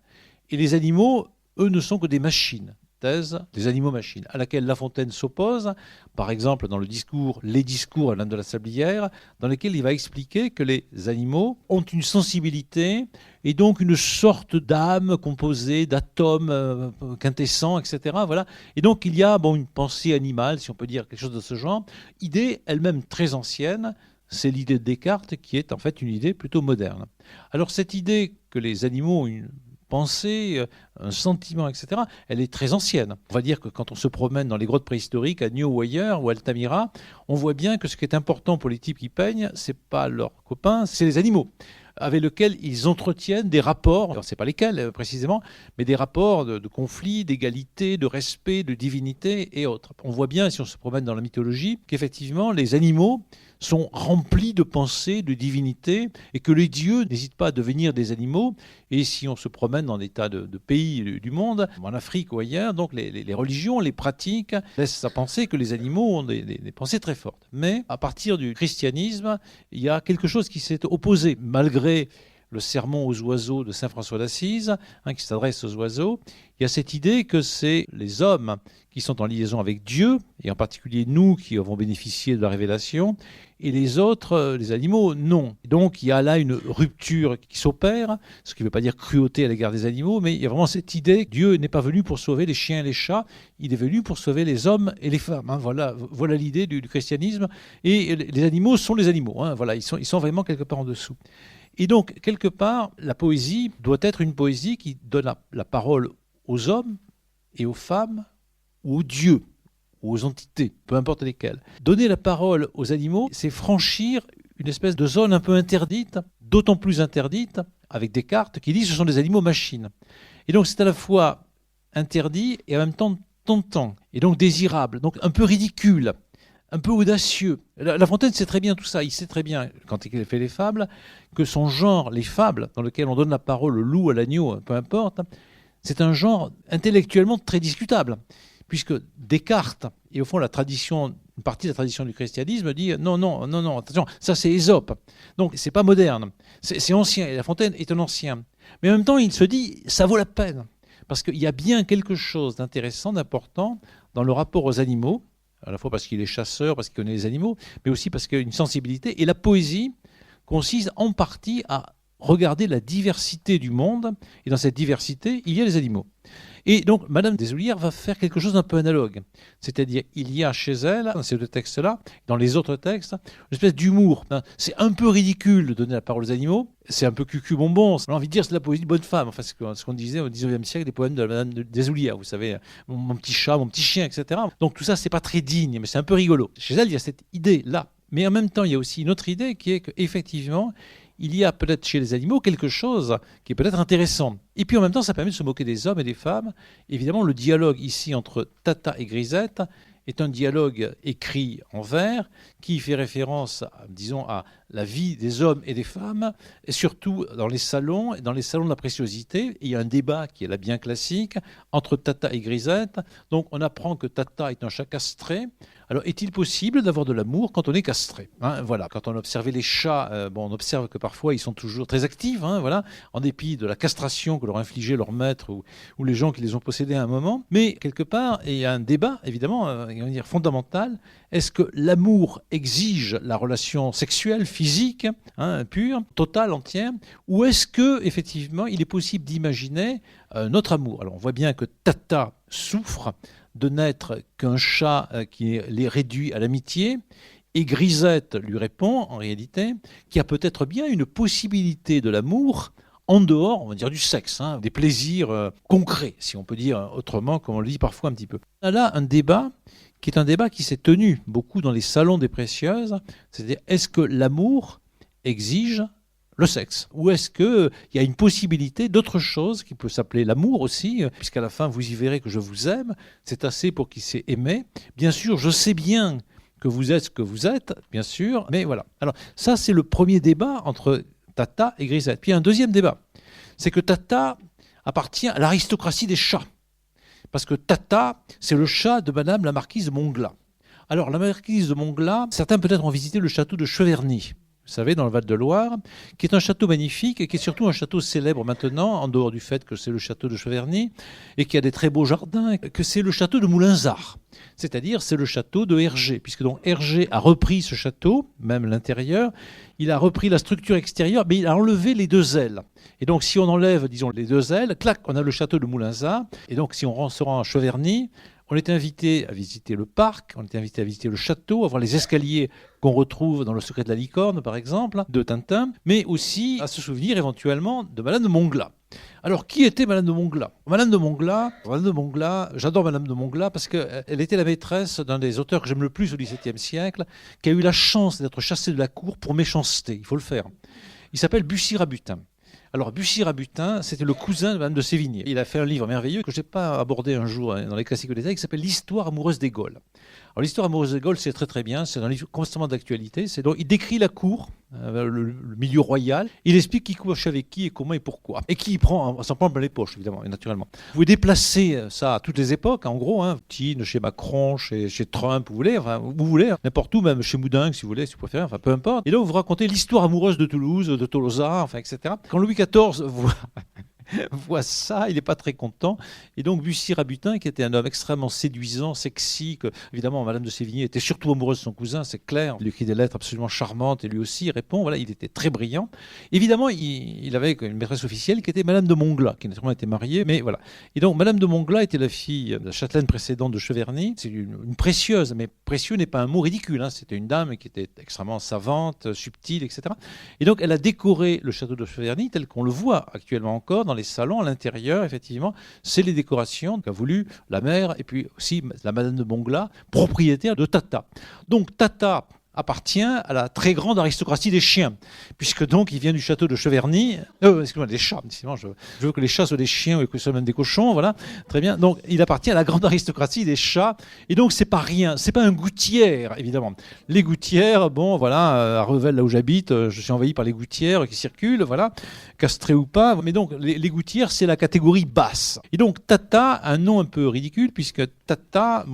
et les animaux, eux, ne sont que des machines, thèse des animaux-machines, à laquelle La Fontaine s'oppose, par exemple dans le discours Les discours à l'âme de la Sablière, dans lesquels il va expliquer que les animaux ont une sensibilité et donc une sorte d'âme composée d'atomes quintessents, etc. Voilà. Et donc il y a une pensée animale, si on peut dire quelque chose de ce genre, idée elle-même très ancienne. C'est l'idée de Descartes qui est en fait une idée plutôt moderne. Alors cette idée que les animaux ont une pensée, un sentiment, etc., elle est très ancienne. On va dire que quand on se promène dans les grottes préhistoriques, à Nio ou ailleurs, ou à Altamira, on voit bien que ce qui est important pour les types qui peignent, c'est pas leurs copains, c'est les animaux, avec lesquels ils entretiennent des rapports, alors c'est pas lesquels précisément, mais des rapports de conflit, d'égalité, de respect, de divinité et autres. On voit bien, si on se promène dans la mythologie, qu'effectivement les animaux sont remplis de pensées, de divinité, et que les dieux n'hésitent pas à devenir des animaux. Et si on se promène dans des tas de pays du monde, en Afrique ou ailleurs, donc les religions, les pratiques laissent à penser que les animaux ont des pensées très fortes. Mais à partir du christianisme, il y a quelque chose qui s'est opposé, malgré le sermon aux oiseaux de saint François d'Assise, qui s'adresse aux oiseaux. Il y a cette idée que c'est les hommes qui sont en liaison avec Dieu, et en particulier nous qui avons bénéficié de la révélation, et les autres, les animaux, non. Donc il y a là une rupture qui s'opère, ce qui ne veut pas dire cruauté à l'égard des animaux, mais il y a vraiment cette idée que Dieu n'est pas venu pour sauver les chiens et les chats, il est venu pour sauver les hommes et les femmes. Voilà l'idée du christianisme. Et les animaux sont les animaux. Voilà, ils sont vraiment quelque part en dessous. Et donc, quelque part, la poésie doit être une poésie qui donne la parole aux hommes et aux femmes ou aux dieux ou aux entités, peu importe lesquelles. Donner la parole aux animaux, c'est franchir une espèce de zone un peu interdite, d'autant plus interdite avec Descartes qui dit que ce sont des animaux machines. Et donc c'est à la fois interdit et en même temps tentant, et donc désirable, donc un peu ridicule, un peu audacieux. La Fontaine sait très bien tout ça, il sait très bien, quand il fait les fables, que son genre, les fables, dans lequel on donne la parole au loup, à l'agneau, peu importe, c'est un genre intellectuellement très discutable, puisque Descartes, et au fond la tradition, une partie de la tradition du christianisme dit non, attention, ça c'est Ésope, donc c'est pas moderne, c'est ancien, et La Fontaine est un ancien. Mais en même temps, il se dit, ça vaut la peine, parce qu'il y a bien quelque chose d'intéressant, d'important dans le rapport aux animaux, à la fois parce qu'il est chasseur, parce qu'il connaît les animaux, mais aussi parce qu'il a une sensibilité. Et la poésie consiste en partie à regarder la diversité du monde, et dans cette diversité, il y a les animaux. Et donc, Madame des Ollières va faire quelque chose d'un peu analogue. C'est-à-dire, il y a chez elle, dans ces deux textes-là, dans les autres textes, une espèce d'humour. C'est un peu ridicule de donner la parole aux animaux, c'est un peu cucu-bonbon, on a envie de dire c'est de la poésie de bonne femme, enfin, c'est ce qu'on disait au XIXe siècle, des poèmes de Madame des Ollières, vous savez, mon petit chat, mon petit chien, etc. Donc tout ça, c'est pas très digne, mais c'est un peu rigolo. Chez elle, il y a cette idée-là. Mais en même temps, il y a aussi une autre idée qui est qu'effectivement, il y a peut-être chez les animaux quelque chose qui est peut-être intéressant. Et puis en même temps, ça permet de se moquer des hommes et des femmes. Évidemment, le dialogue ici entre Tata et Grisette est un dialogue écrit en vers qui fait référence, disons, à la vie des hommes et des femmes, et surtout dans les salons de la préciosité. Et il y a un débat qui est là bien classique entre Tata et Grisette. Donc on apprend que Tata est un chat castré. Alors, est-il possible d'avoir de l'amour quand on est castré, voilà. Quand on observait les chats, on observe que parfois ils sont toujours très actifs, voilà, en dépit de la castration que leur infligeait leur maître ou les gens qui les ont possédés à un moment. Mais quelque part, il y a un débat, évidemment, on va dire fondamental. Est-ce que l'amour exige la relation sexuelle, physique, pure, totale, entière, ou est-ce que effectivement, il est possible d'imaginer notre amour? Alors, on voit bien que Tata souffre de n'être qu'un chat qui les réduit à l'amitié. Et Grisette lui répond, en réalité, qu'il y a peut-être bien une possibilité de l'amour en dehors, on va dire, du sexe, des plaisirs concrets, si on peut dire autrement, comme on le dit parfois un petit peu. On a là un débat qui est un débat qui s'est tenu beaucoup dans les salons des précieuses, c'est-à-dire, est-ce que l'amour exige le sexe? Ou est-ce qu'il y a une possibilité d'autre chose qui peut s'appeler l'amour aussi, puisqu'à la fin, vous y verrez que je vous aime, c'est assez pour qu'il s'est aimé. Bien sûr, je sais bien que vous êtes ce que vous êtes, bien sûr, mais voilà. Alors, ça, c'est le premier débat entre Tata et Grisette. Puis il y a un deuxième débat, c'est que Tata appartient à l'aristocratie des chats, parce que Tata, c'est le chat de Madame la marquise de Montglat. Alors, la marquise de Montglat, certains peut-être ont visité le château de Cheverny, vous savez, dans le Val-de-Loire, qui est un château magnifique et qui est surtout un château célèbre maintenant, en dehors du fait que c'est le château de Cheverny et qui a des très beaux jardins, que c'est le château de Moulinsart. C'est-à-dire, c'est le château de Hergé, puisque donc Hergé a repris ce château, même l'intérieur, il a repris la structure extérieure, mais il a enlevé les deux ailes. Et donc, si on enlève, disons, les deux ailes, clac, on a le château de Moulinsart. Et donc, si on se rend à Cheverny, on était invité à visiter le parc, on était invité à visiter le château, à voir les escaliers qu'on retrouve dans Le Secret de la licorne, par exemple, de Tintin, mais aussi à se souvenir éventuellement de Madame de Montglat. Alors, qui était Madame de Montglat? Madame de Montglat, j'adore Madame de Montglat parce qu'elle était la maîtresse d'un des auteurs que j'aime le plus au XVIIe siècle, qui a eu la chance d'être chassé de la cour pour méchanceté, il faut le faire. Il s'appelle Bussy-Rabutin. Alors, Bussy-Rabutin, c'était le cousin de Madame de Sévigné. Il a fait un livre merveilleux que je n'ai pas abordé un jour dans les classiques de détail, qui s'appelle L'histoire amoureuse des Gaules. Alors, l'histoire amoureuse des Gaules, c'est très très bien, c'est un livre constamment d'actualité. Donc, il décrit la cour, le milieu royal. Il explique qui couche avec qui et comment et pourquoi. Et qui s'en prend plein les poches, évidemment, et naturellement. Vous pouvez déplacer ça à toutes les époques, en gros. Poutine, chez Macron, chez Trump, vous voulez, n'importe où, même chez Moudingue, si vous voulez, si vous préférez, peu importe. Et là, vous racontez l'histoire amoureuse de Toulouse, de Tolosa, etc. Quand Louis XIV voit ça, il n'est pas très content. Et donc Bussy-Rabutin, qui était un homme extrêmement séduisant, sexy, que évidemment Madame de Sévigné était surtout amoureuse de son cousin, c'est clair. Il lui écrit des lettres absolument charmantes et lui aussi répond. Voilà, il était très brillant. Évidemment, il avait une maîtresse officielle qui était Madame de Montglat, qui naturellement était mariée, mais voilà. Et donc Madame de Montglat était la fille de la châtelaine précédente de Cheverny. C'est une précieuse, mais précieux n'est pas un mot ridicule. C'était une dame qui était extrêmement savante, subtile, etc. Et donc elle a décoré le château de Cheverny tel qu'on le voit actuellement encore dans les salons, à l'intérieur, effectivement, c'est les décorations qu'a voulu la mère et puis aussi la Madame de Bongla, propriétaire de Tata. Donc Tata appartient à la très grande aristocratie des chiens, puisque donc il vient du château de Cheverny, excusez-moi, des chats, je veux que les chats soient des chiens et que ce soit même des cochons, voilà, très bien, donc il appartient à la grande aristocratie des chats, et donc c'est pas rien, c'est pas un gouttière, évidemment. Les gouttières, bon, voilà, à Revel, là où j'habite, je suis envahi par les gouttières qui circulent, voilà, castrées ou pas, mais donc les gouttières, c'est la catégorie basse. Et donc Tata, un nom un peu ridicule, puisque Tata,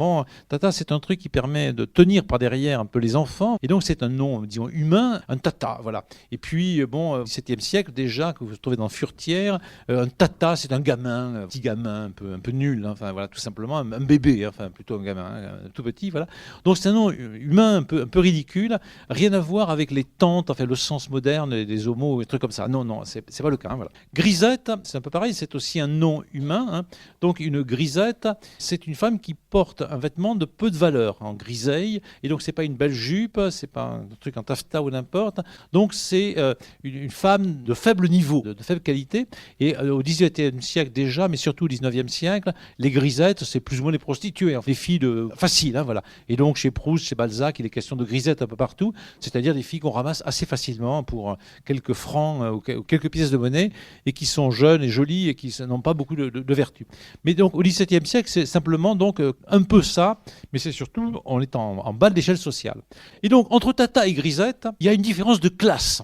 c'est un truc qui permet de tenir par derrière un peu les enfants. Et donc c'est un nom, disons, humain, un tata, voilà. Et puis, au XVIIe siècle, déjà, que vous trouvez dans Furetière, un tata, c'est un gamin, un petit gamin un peu nul, hein, enfin voilà, tout simplement, un bébé, hein, enfin plutôt un gamin, tout petit, voilà. Donc c'est un nom humain un peu ridicule, rien à voir avec les tantes, enfin le sens moderne des homos, des trucs comme ça. Non, c'est pas le cas, hein, voilà. Grisette, c'est un peu pareil, c'est aussi un nom humain, hein. Donc une grisette, c'est une femme qui porte un vêtement de peu de valeur, en griseille, et donc c'est pas une belle jupe, c'est pas un truc en taffetas ou n'importe. Donc c'est une femme de faible niveau, de faible qualité. Et au XVIIIe siècle déjà, mais surtout au XIXe siècle, les grisettes, c'est plus ou moins les prostituées, hein, des filles faciles, hein, voilà. Et donc chez Proust, chez Balzac, il est question de grisettes un peu partout, c'est-à-dire des filles qu'on ramasse assez facilement pour quelques francs ou quelques pièces de monnaie et qui sont jeunes et jolies et qui n'ont pas beaucoup de vertu. Mais donc au XVIIe siècle, c'est simplement donc un peu ça, mais c'est surtout on est en bas de l'échelle sociale. Et donc entre Tata et Grisette, il y a une différence de classe,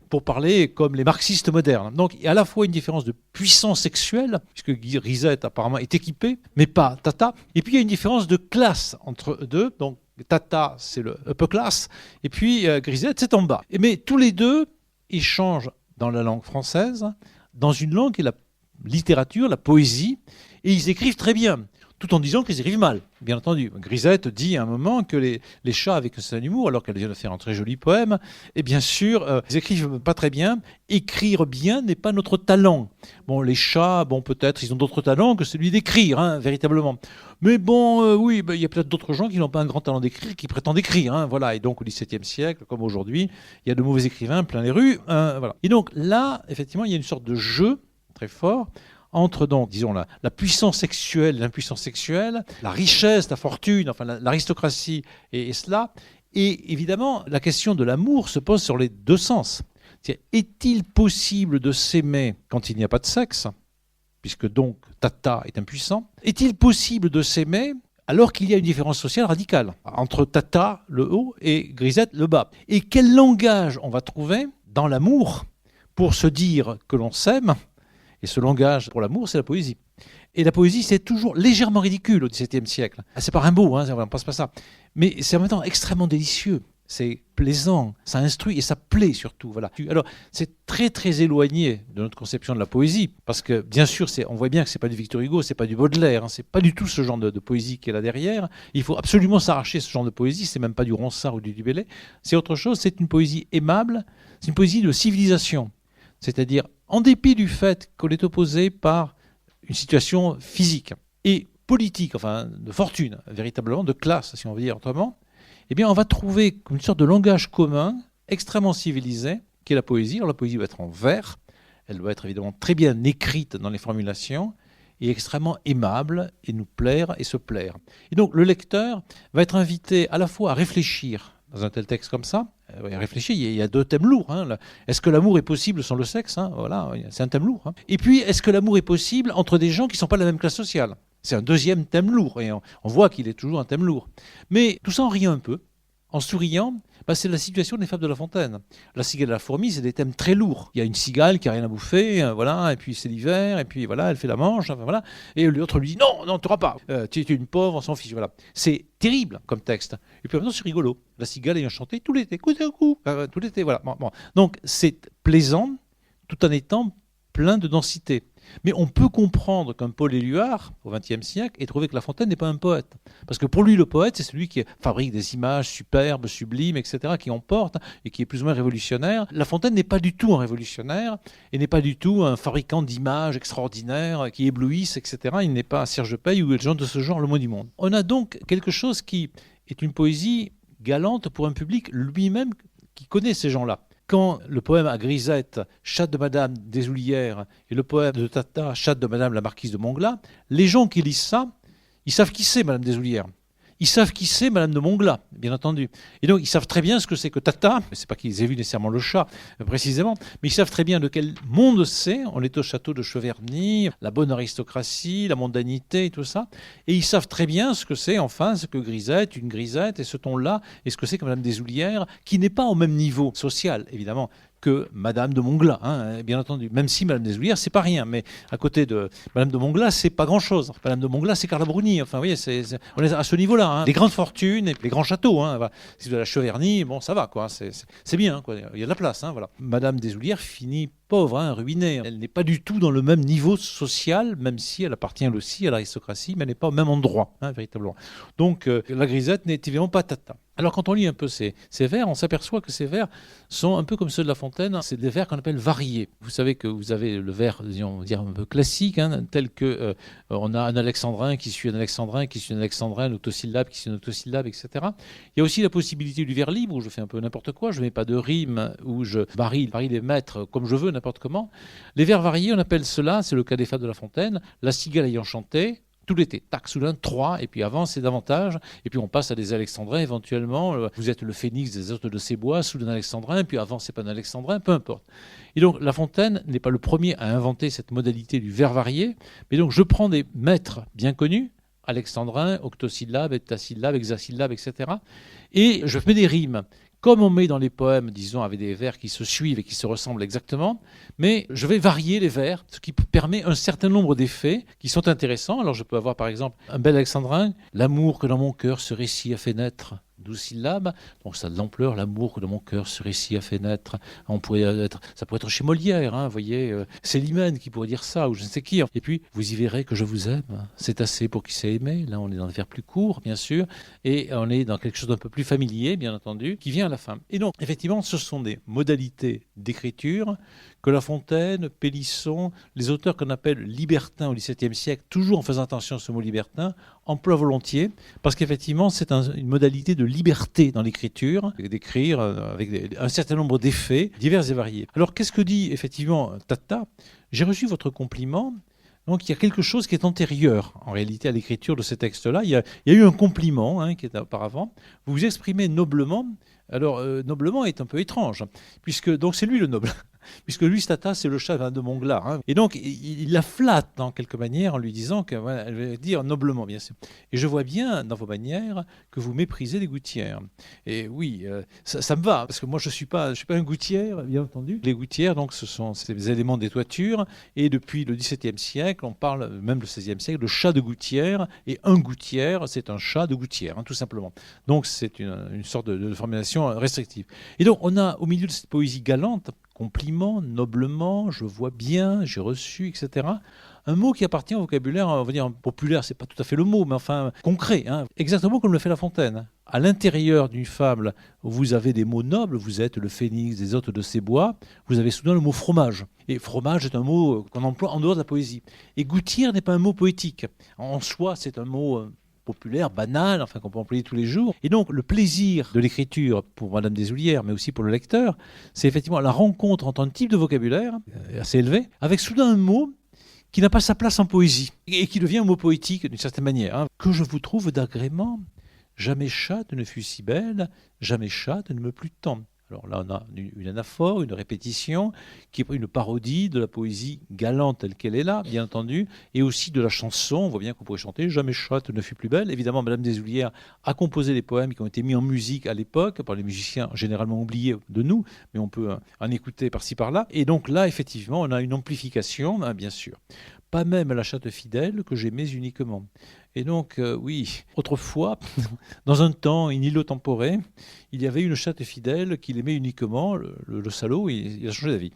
pour parler comme les marxistes modernes. Donc il y a à la fois une différence de puissance sexuelle, puisque Grisette apparemment est équipée, mais pas Tata. Et puis il y a une différence de classe entre eux deux. Donc Tata, c'est le upper class, et puis Grisette, c'est en bas. Mais tous les deux échangent dans la langue française, dans une langue qui est la littérature, la poésie, et ils écrivent très bien, tout en disant qu'ils écrivent mal, bien entendu. Grisette dit à un moment que les chats avec un certain humour, alors qu'elle vient de faire un très joli poème, et bien sûr, ils écrivent pas très bien. Écrire bien n'est pas notre talent. Bon, les chats, peut-être, ils ont d'autres talents que celui d'écrire, hein, véritablement. Mais oui, il y a peut-être d'autres gens qui n'ont pas un grand talent d'écrire, qui prétendent écrire, hein, voilà. Et donc, au XVIIe siècle, comme aujourd'hui, il y a de mauvais écrivains plein les rues, voilà. Et donc, là, effectivement, il y a une sorte de jeu très fort entre donc, disons, la puissance sexuelle et l'impuissance sexuelle, la richesse, la fortune, enfin l'aristocratie et cela. Et évidemment, la question de l'amour se pose sur les deux sens. Est-il possible de s'aimer quand il n'y a pas de sexe, puisque donc Tata est impuissant? Est-il possible de s'aimer alors qu'il y a une différence sociale radicale entre Tata, le haut, et Grisette, le bas? Et quel langage on va trouver dans l'amour pour se dire que l'on s'aime? Et ce langage pour l'amour, c'est la poésie. Et la poésie, c'est toujours légèrement ridicule au XVIIe siècle. C'est pas Rimbaud, hein, on ne pense pas ça. Mais c'est en même temps extrêmement délicieux. C'est plaisant, ça instruit et ça plaît surtout. Voilà. Alors, c'est très très éloigné de notre conception de la poésie, parce que bien sûr, on voit bien que c'est pas du Victor Hugo, c'est pas du Baudelaire, hein, c'est pas du tout ce genre de poésie qui est là derrière. Il faut absolument s'arracher ce genre de poésie. C'est même pas du Ronsard ou du Dubélé. C'est autre chose. C'est une poésie aimable. C'est une poésie de civilisation. C'est-à-dire, en dépit du fait qu'on est opposé par une situation physique et politique, enfin de fortune, véritablement, de classe, si on veut dire autrement, eh bien on va trouver une sorte de langage commun, extrêmement civilisé, qui est la poésie. Alors la poésie doit être en vers, elle doit être évidemment très bien écrite dans les formulations, et extrêmement aimable, et nous plaire et se plaire. Et donc le lecteur va être invité à la fois à réfléchir dans un tel texte comme ça, réfléchir, il y a deux thèmes lourds. Hein. Est-ce que l'amour est possible sans le sexe, hein? Voilà, c'est un thème lourd. Hein. Et puis, est-ce que l'amour est possible entre des gens qui ne sont pas de la même classe sociale? C'est un deuxième thème lourd, et on voit qu'il est toujours un thème lourd. Mais tout ça en riant un peu, en souriant, c'est la situation des fables de La Fontaine. La cigale et la fourmi, c'est des thèmes très lourds. Il y a une cigale qui n'a rien à bouffer, voilà, et puis c'est l'hiver, et puis voilà, elle fait la manche, enfin, voilà, et l'autre lui dit non, tu n'auras pas, tu es une pauvre, on s'en fiche, voilà. C'est terrible comme texte. Et puis maintenant, c'est rigolo. La cigale ayant chanté tout l'été, coup à coup, tout l'été, voilà. Bon. Donc c'est plaisant, tout en étant plein de densité. Mais on peut comprendre qu'un Paul Éluard, au XXe siècle, ait trouvé que La Fontaine n'est pas un poète. Parce que pour lui, le poète, c'est celui qui fabrique des images superbes, sublimes, etc., qui emporte et qui est plus ou moins révolutionnaire. La Fontaine n'est pas du tout un révolutionnaire et n'est pas du tout un fabricant d'images extraordinaires qui éblouissent, etc. Il n'est pas Serge Pey ou des gens de ce genre le moins du monde. On a donc quelque chose qui est une poésie galante pour un public lui-même qui connaît ces gens-là. quand le poème à Grisette, Chatte de Madame Desoulières, et le poème de Tata, Chatte de Madame la Marquise de Montglat, les gens qui lisent ça, ils savent qui c'est Madame Desoulières. Ils savent qui c'est Madame de Montglat, bien entendu. Et donc, ils savent très bien ce que c'est que Tata. C'est pas qu'ils aient vu nécessairement le chat, précisément, mais ils savent très bien de quel monde c'est. On est au château de Cheverny, la bonne aristocratie, la mondanité et tout ça. Et ils savent très bien ce que c'est, enfin, ce que Grisette, une Grisette, et ce ton-là, et ce que c'est que Madame Desoulières, qui n'est pas au même niveau social, évidemment, que Madame de Montglat, hein, bien entendu. Même si Madame Desoulières, c'est pas rien, mais à côté de Madame de Montglat, c'est pas grand-chose. Madame de Montglat, c'est Carla Bruni. Enfin, vous voyez, on est à ce niveau-là. Hein. Les grandes fortunes et les grands châteaux. Hein, voilà. Si vous avez la Cheverny, bon, ça va, quoi. C'est bien, quoi. Il y a de la place, hein, voilà. Madame Desoulières finit pauvre, hein, ruinée. Elle n'est pas du tout dans le même niveau social, même si elle appartient aussi à l'aristocratie, mais elle n'est pas au même endroit, hein, véritablement. Donc, la Grisette n'est évidemment pas Tata. Alors quand on lit un peu ces vers, on s'aperçoit que ces vers sont un peu comme ceux de La Fontaine, c'est des vers qu'on appelle variés. Vous savez que vous avez le vers, disons, dire un peu classique, hein, tel que on a un alexandrin qui suit un alexandrin, qui suit un alexandrin, un octosyllabe qui suit un octosyllabe, etc. Il y a aussi la possibilité du vers libre, où je fais un peu n'importe quoi, je ne mets pas de rime, où je varie les mètres comme je veux, n'importe comment. Les vers variés, on appelle cela, c'est le cas des fables de La Fontaine, la cigale ayant chanté, tout l'été, tac, soudain 3, et puis avant c'est davantage, et puis on passe à des alexandrins éventuellement, vous êtes le phénix des hôtes de ces bois, soudain alexandrin, puis avant c'est pas un alexandrin, peu importe. Et donc La Fontaine n'est pas le premier à inventer cette modalité du vers varié, mais donc je prends des maîtres bien connus, alexandrin, octosyllabe, heptasyllabe, hexasyllabe, etc., et je mets des rimes. Comme on met dans les poèmes, disons, avec des vers qui se suivent et qui se ressemblent exactement, mais je vais varier les vers, ce qui permet un certain nombre d'effets qui sont intéressants. Alors je peux avoir par exemple un bel alexandrin, l'amour que dans mon cœur ce récit a fait naître. 12 syllabes, donc ça a de l'ampleur, l'amour que dans mon cœur ce récit a fait naître. Ça pourrait être chez Molière, hein, vous voyez, Célimène qui pourrait dire ça, ou je ne sais qui. Et puis, vous y verrez que je vous aime, c'est assez pour qui s'est aimé. Là, on est dans des vers plus courts, bien sûr, et on est dans quelque chose d'un peu plus familier, bien entendu, qui vient à la fin. Et donc, effectivement, ce sont des modalités d'écriture que La Fontaine, Pélisson, les auteurs qu'on appelle libertins au XVIIe siècle, toujours en faisant attention à ce mot libertin, emploient volontiers, parce qu'effectivement, c'est une modalité de liberté dans l'écriture, d'écrire avec un certain nombre d'effets divers et variés. Alors, qu'est-ce que dit effectivement Tata ? J'ai reçu votre compliment. Donc il y a quelque chose qui est antérieur en réalité à l'écriture de ces textes-là. Il y a eu un compliment qui est auparavant. Vous vous exprimez noblement. Alors noblement est un peu étrange, puisque donc c'est lui le noble, puisque lui Tata c'est le chat de Montglat. Hein. Et donc il la flatte en quelque manière en lui disant qu'elle va dire noblement bien sûr. Et je vois bien dans vos manières que vous méprisez les gouttières. Et oui, ça me va parce que moi je suis pas un gouttière bien entendu. Les gouttières donc ce sont ces éléments des toitures et depuis le XVIIe siècle on parle même le XVIe siècle de chat de gouttière et un gouttière c'est un chat de gouttière tout simplement. Donc c'est une sorte de formulation restrictive. Et donc on a au milieu de cette poésie galante, compliment, noblement, je vois bien, j'ai reçu, etc. Un mot qui appartient au vocabulaire, on va dire populaire, c'est pas tout à fait le mot, mais enfin concret, exactement comme le fait La Fontaine. À l'intérieur d'une fable, vous avez des mots nobles, vous êtes le phénix des hôtes de ces bois, vous avez soudain le mot fromage. Et fromage est un mot qu'on emploie en dehors de la poésie. Et gouttière n'est pas un mot poétique. En soi, c'est un mot populaire, banal, enfin qu'on peut employer tous les jours. Et donc le plaisir de l'écriture pour Madame Desoulières, mais aussi pour le lecteur, c'est effectivement la rencontre entre un type de vocabulaire assez élevé, avec soudain un mot qui n'a pas sa place en poésie, et qui devient un mot poétique d'une certaine manière. Que je vous trouve d'agrément, jamais chatte ne fut si belle, jamais chatte ne me plut tant. Alors là, on a une anaphore, une répétition, qui est une parodie de la poésie galante telle qu'elle est là, bien entendu, et aussi de la chanson. On voit bien qu'on pourrait chanter « Jamais chatte ne fut plus belle ». Évidemment, Madame Desoulières a composé des poèmes qui ont été mis en musique à l'époque, par les musiciens généralement oubliés de nous, mais on peut en écouter par-ci par-là. Et donc là, effectivement, on a une amplification, bien sûr. Pas même la chatte fidèle que j'aimais uniquement. Et donc, oui, autrefois, dans un temps inillo-temporé, il y avait une chatte fidèle qu'il aimait uniquement, le salaud, il a changé d'avis.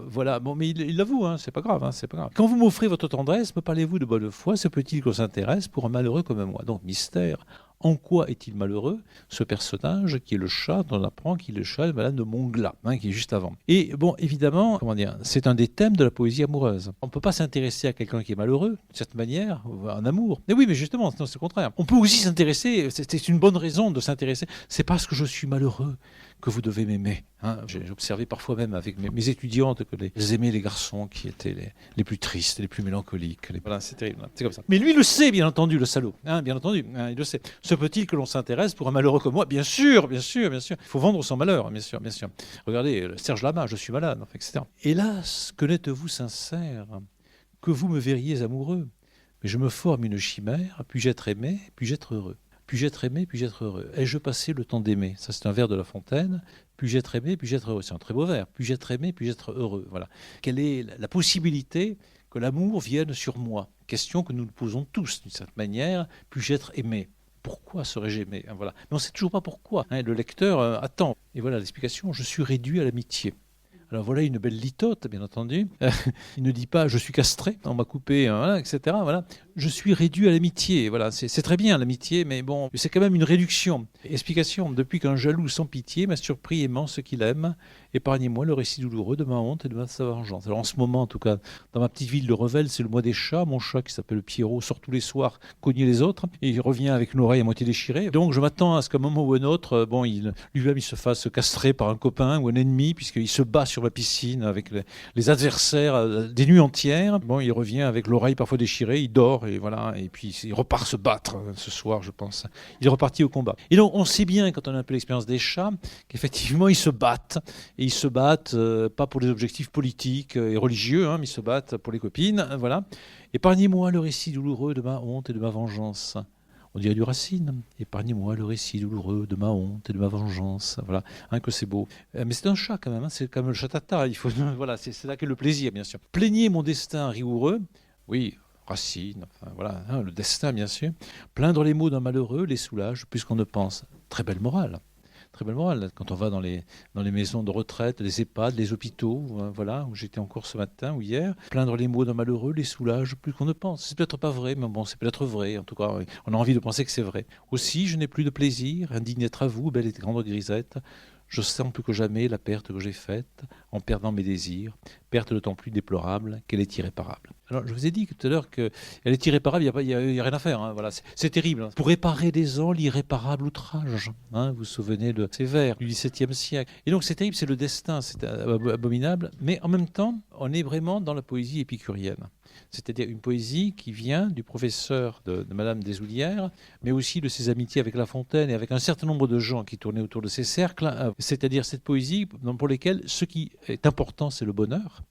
Voilà, bon, mais il l'avoue, c'est pas grave, c'est pas grave. Quand vous m'offrez votre tendresse, me parlez-vous de bonne foi, se peut-il qu'on s'intéresse pour un malheureux comme moi ? Donc, mystère. En quoi est-il malheureux, ce personnage qui est le chat, dont on apprend qu'il est le chat de Madame de Montglat, qui est juste avant. Et bon, évidemment, c'est un des thèmes de la poésie amoureuse. On ne peut pas s'intéresser à quelqu'un qui est malheureux, de cette manière, en amour. Mais oui, mais justement, c'est le contraire. On peut aussi s'intéresser, c'est une bonne raison de s'intéresser, c'est parce que je suis malheureux que vous devez m'aimer. J'ai observé parfois même avec mes étudiantes que elles aimaient les garçons qui étaient les plus tristes, les plus mélancoliques. Voilà, c'est terrible, c'est comme ça. Mais lui, il le sait, bien entendu, le salaud. Bien entendu, il le sait. Se peut-il que l'on s'intéresse pour un malheureux comme moi? Bien sûr, bien sûr, bien sûr. Il faut vendre son malheur, bien sûr, bien sûr. Regardez, Serge Lama, je suis malade, etc. Hélas, que n'êtes-vous sincère, que vous me verriez amoureux. Mais je me forme une chimère, puis-je être aimé, puis-je être heureux. Puis-je être aimé, puis-je être heureux. Ai-je passé le temps d'aimer? Ça, c'est un vers de La Fontaine. Puis-je être aimé, puis-je être heureux. C'est un très beau vers. Puis-je être aimé, puis-je être heureux. Voilà. Quelle est la possibilité que l'amour vienne sur moi? Question que nous nous posons tous d'une certaine manière. Puis-je être aimé? Pourquoi serais-je aimé? Voilà. Mais on ne sait toujours pas pourquoi. Le lecteur attend. Et voilà l'explication. Je suis réduit à l'amitié. Alors voilà une belle litote, bien entendu. Il ne dit pas « je suis castré, on m'a coupé, voilà, etc. » Voilà. Je suis réduit à l'amitié. Voilà. C'est très bien l'amitié, mais bon, c'est quand même une réduction. Explication. Depuis qu'un jaloux sans pitié m'a surpris aimant ce qu'il aime, épargnez-moi le récit douloureux de ma honte et de sa vengeance. Alors en ce moment, en tout cas, dans ma petite ville de Revel, c'est le mois des chats. Mon chat qui s'appelle Pierrot sort tous les soirs cogner les autres et il revient avec une oreille à moitié déchirée. Donc je m'attends à ce qu'à un moment ou un autre, lui-même il se fasse castrer par un copain ou un ennemi puisqu'il se bat sur la piscine avec les adversaires des nuits entières. Bon, il revient avec l'oreille parfois déchirée, il dort et voilà, et puis il repart se battre ce soir, je pense. Il est reparti au combat. Et donc on sait bien quand on a un peu l'expérience des chats qu'effectivement ils se battent. Et ils se battent pas pour des objectifs politiques et religieux, mais ils se battent pour les copines. Voilà. Épargnez-moi le récit douloureux de ma honte et de ma vengeance. On dirait du Racine. Épargnez-moi le récit douloureux de ma honte et de ma vengeance. Voilà, que c'est beau. Mais c'est un chat quand même. C'est comme le chat tata. Il faut, voilà, c'est là qu'est le plaisir, bien sûr. Plaignez mon destin rigoureux. Oui. Racine, enfin, voilà, le destin, bien sûr. Plaindre les maux d'un malheureux les soulage plus qu'on ne pense. Très belle morale. Très belle morale. Quand on va dans les maisons de retraite, les EHPAD, les hôpitaux, voilà, où j'étais encore ce matin ou hier, plaindre les maux d'un malheureux les soulage plus qu'on ne pense. C'est peut-être pas vrai, mais bon, c'est peut-être vrai. En tout cas, on a envie de penser que c'est vrai. Aussi, je n'ai plus de plaisir, indigne d'être à vous, belle et grande grisette. Je sens plus que jamais la perte que j'ai faite en perdant mes désirs, perte d'autant plus déplorable qu'elle est irréparable. Alors, je vous ai dit tout à l'heure qu'elle est irréparable, il n'y a rien à faire. Voilà, c'est terrible. Pour réparer des ans l'irréparable outrage. Vous vous souvenez de ces vers du XVIIe siècle. Et donc, c'est terrible, c'est le destin, c'est abominable. Mais en même temps, on est vraiment dans la poésie épicurienne. C'est-à-dire une poésie qui vient du professeur de Madame Desoulières, mais aussi de ses amitiés avec La Fontaine et avec un certain nombre de gens qui tournaient autour de ces cercles. C'est-à-dire cette poésie pour lesquelles ce qui est important, c'est le bonheur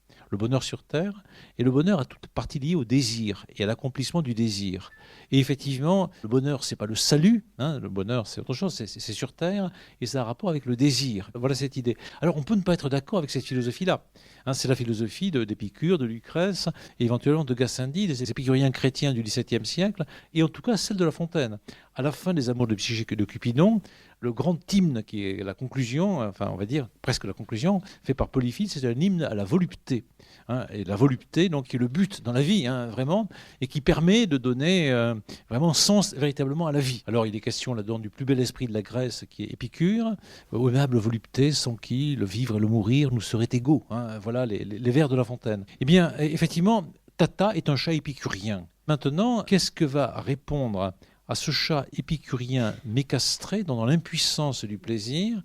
sur terre, et le bonheur a toute partie liée au désir et à l'accomplissement du désir. Et effectivement, le bonheur, c'est pas le salut, le bonheur, c'est autre chose, c'est sur terre, et ça a un rapport avec le désir. Voilà cette idée. Alors, on peut ne pas être d'accord avec cette philosophie-là. C'est la philosophie d'Épicure, de Lucrèce, et éventuellement de Gassendi, des épicuriens chrétiens du XVIIe siècle, et en tout cas celle de La Fontaine. À la fin des Amours de Psyché de Cupidon, le grand hymne qui est la conclusion, enfin on va dire presque la conclusion, fait par Polyphile, c'est un hymne à la volupté. Et la volupté, donc, qui est le but dans la vie, vraiment, et qui permet de donner vraiment sens véritablement à la vie. Alors il est question là-dedans du plus bel esprit de la Grèce qui est Épicure, ô aimable volupté sans qui le vivre et le mourir nous seraient égaux. Voilà les vers de La Fontaine. Eh bien, effectivement, Tata est un chat épicurien. Maintenant, qu'est-ce que va répondre à ce chat épicurien mécastré, dans l'impuissance du plaisir,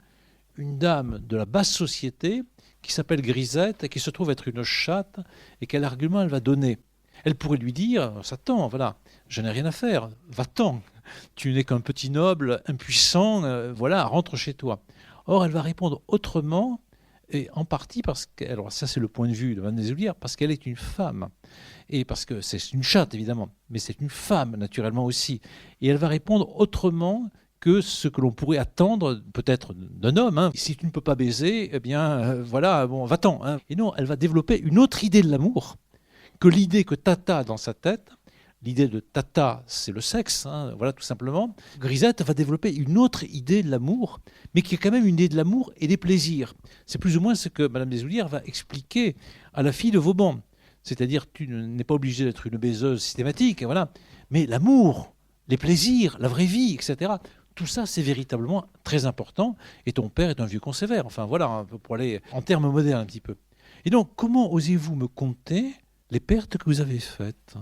une dame de la basse société qui s'appelle Grisette et qui se trouve être une chatte, et quel argument elle va donner? Elle pourrait lui dire « Satan, voilà, je n'ai rien à faire, va-t'en, tu n'es qu'un petit noble impuissant, voilà, rentre chez toi. » Or, elle va répondre autrement, et en partie parce que, alors ça c'est le point de vue de Madame Desoulières, parce qu'elle est une femme, et parce que c'est une chatte évidemment, mais c'est une femme naturellement aussi, et elle va répondre autrement que ce que l'on pourrait attendre peut-être d'un homme. Si tu ne peux pas baiser, eh bien voilà, bon, va-t'en. Et non, elle va développer une autre idée de l'amour que l'idée que Tata a dans sa tête. L'idée de Tata, c'est le sexe, voilà tout simplement. Grisette va développer une autre idée de l'amour, mais qui est quand même une idée de l'amour et des plaisirs. C'est plus ou moins ce que Madame Desoulières va expliquer à la fille de Vauban. C'est-à-dire, tu n'es pas obligé d'être une baiseuse systématique, voilà. Mais l'amour, les plaisirs, la vraie vie, etc., tout ça, c'est véritablement très important. Et ton père est un vieux con sévère. Enfin, voilà, pour aller en termes modernes un petit peu. Et donc, comment osez-vous me conter les pertes que vous avez faites?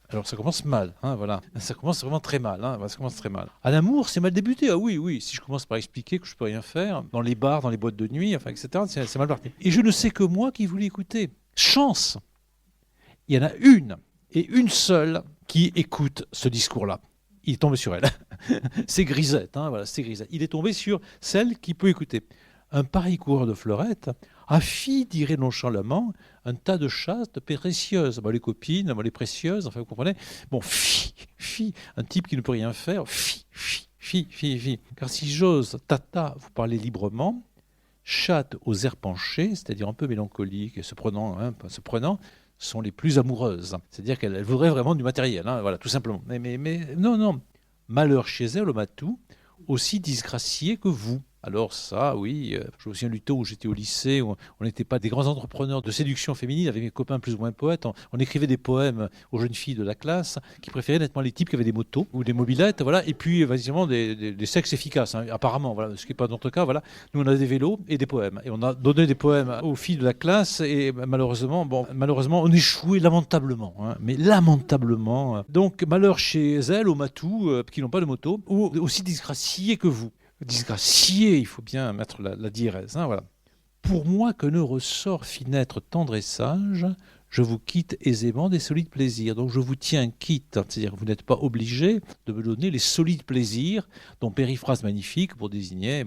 Alors ça commence mal, voilà. Ça commence vraiment très mal, ça commence très mal. À l'amour, c'est mal débuté. Ah oui, si je commence par expliquer que je peux rien faire, dans les bars, dans les boîtes de nuit, etc., c'est mal parti. Et je ne sais que moi qui voulais écouter. Chance, il y en a une, et une seule, qui écoute ce discours-là. Il est tombé sur elle. C'est Grisette, c'est Grisette. Il est tombé sur celle qui peut écouter. Un pareil coureur de fleurettes a fi dirait nonchalamment un tas de chastes précieuses. Les copines, les précieuses, vous comprenez. Bon, fi, un type qui ne peut rien faire, fi. Car si j'ose, Tata, vous parler librement, chatte aux airs penchés, c'est-à-dire un peu mélancolique et se prenant, sont les plus amoureuses. C'est-à-dire qu'elles voudraient vraiment du matériel, voilà, tout simplement. Mais non. Malheur chez elle, au matou, aussi disgracié que vous. Alors ça, oui, je me souviens du temps où j'étais au lycée, où on n'était pas des grands entrepreneurs de séduction féminine, avec mes copains plus ou moins poètes, on écrivait des poèmes aux jeunes filles de la classe, qui préféraient nettement les types qui avaient des motos ou des mobylettes, voilà, et puis évidemment des sexes efficaces, apparemment, voilà, ce qui n'est pas notre cas, voilà. Nous on a des vélos et des poèmes, et on a donné des poèmes aux filles de la classe, et malheureusement, on échouait lamentablement, mais lamentablement. Donc malheur chez elles, au matou, qui n'ont pas de moto, ou aussi disgraciés que vous. Disgracié, il faut bien mettre la diérèse. Voilà. Pour moi que ne ressort finêtre tendre et sage, je vous quitte aisément des solides plaisirs. Donc je vous tiens quitte, c'est-à-dire que vous n'êtes pas obligé de me donner les solides plaisirs, dont périphrase magnifique pour désigner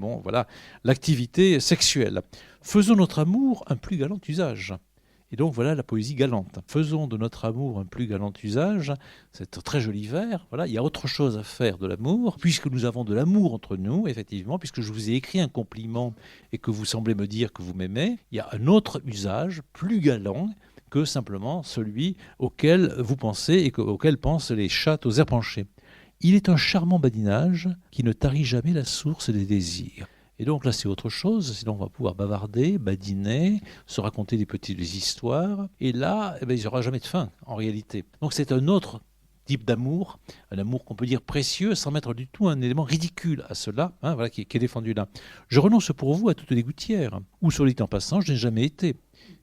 l'activité sexuelle. Faisons notre amour un plus galant usage. Et donc voilà la poésie galante. Faisons de notre amour un plus galant usage. C'est un très joli vers. Voilà, il y a autre chose à faire de l'amour, puisque nous avons de l'amour entre nous, effectivement, puisque je vous ai écrit un compliment et que vous semblez me dire que vous m'aimez. Il y a un autre usage plus galant que simplement celui auquel vous pensez et auquel pensent les chattes aux airs penchés. Il est un charmant badinage qui ne tarit jamais la source des désirs. Et donc là, c'est autre chose. Sinon, on va pouvoir bavarder, badiner, se raconter des petites histoires. Et là, il n'y aura jamais de fin, en réalité. Donc c'est un autre type d'amour, un amour qu'on peut dire précieux, sans mettre du tout un élément ridicule à cela, qui est défendu là. Je renonce pour vous à toutes les gouttières, où, sur le dit en passant, je n'ai jamais été.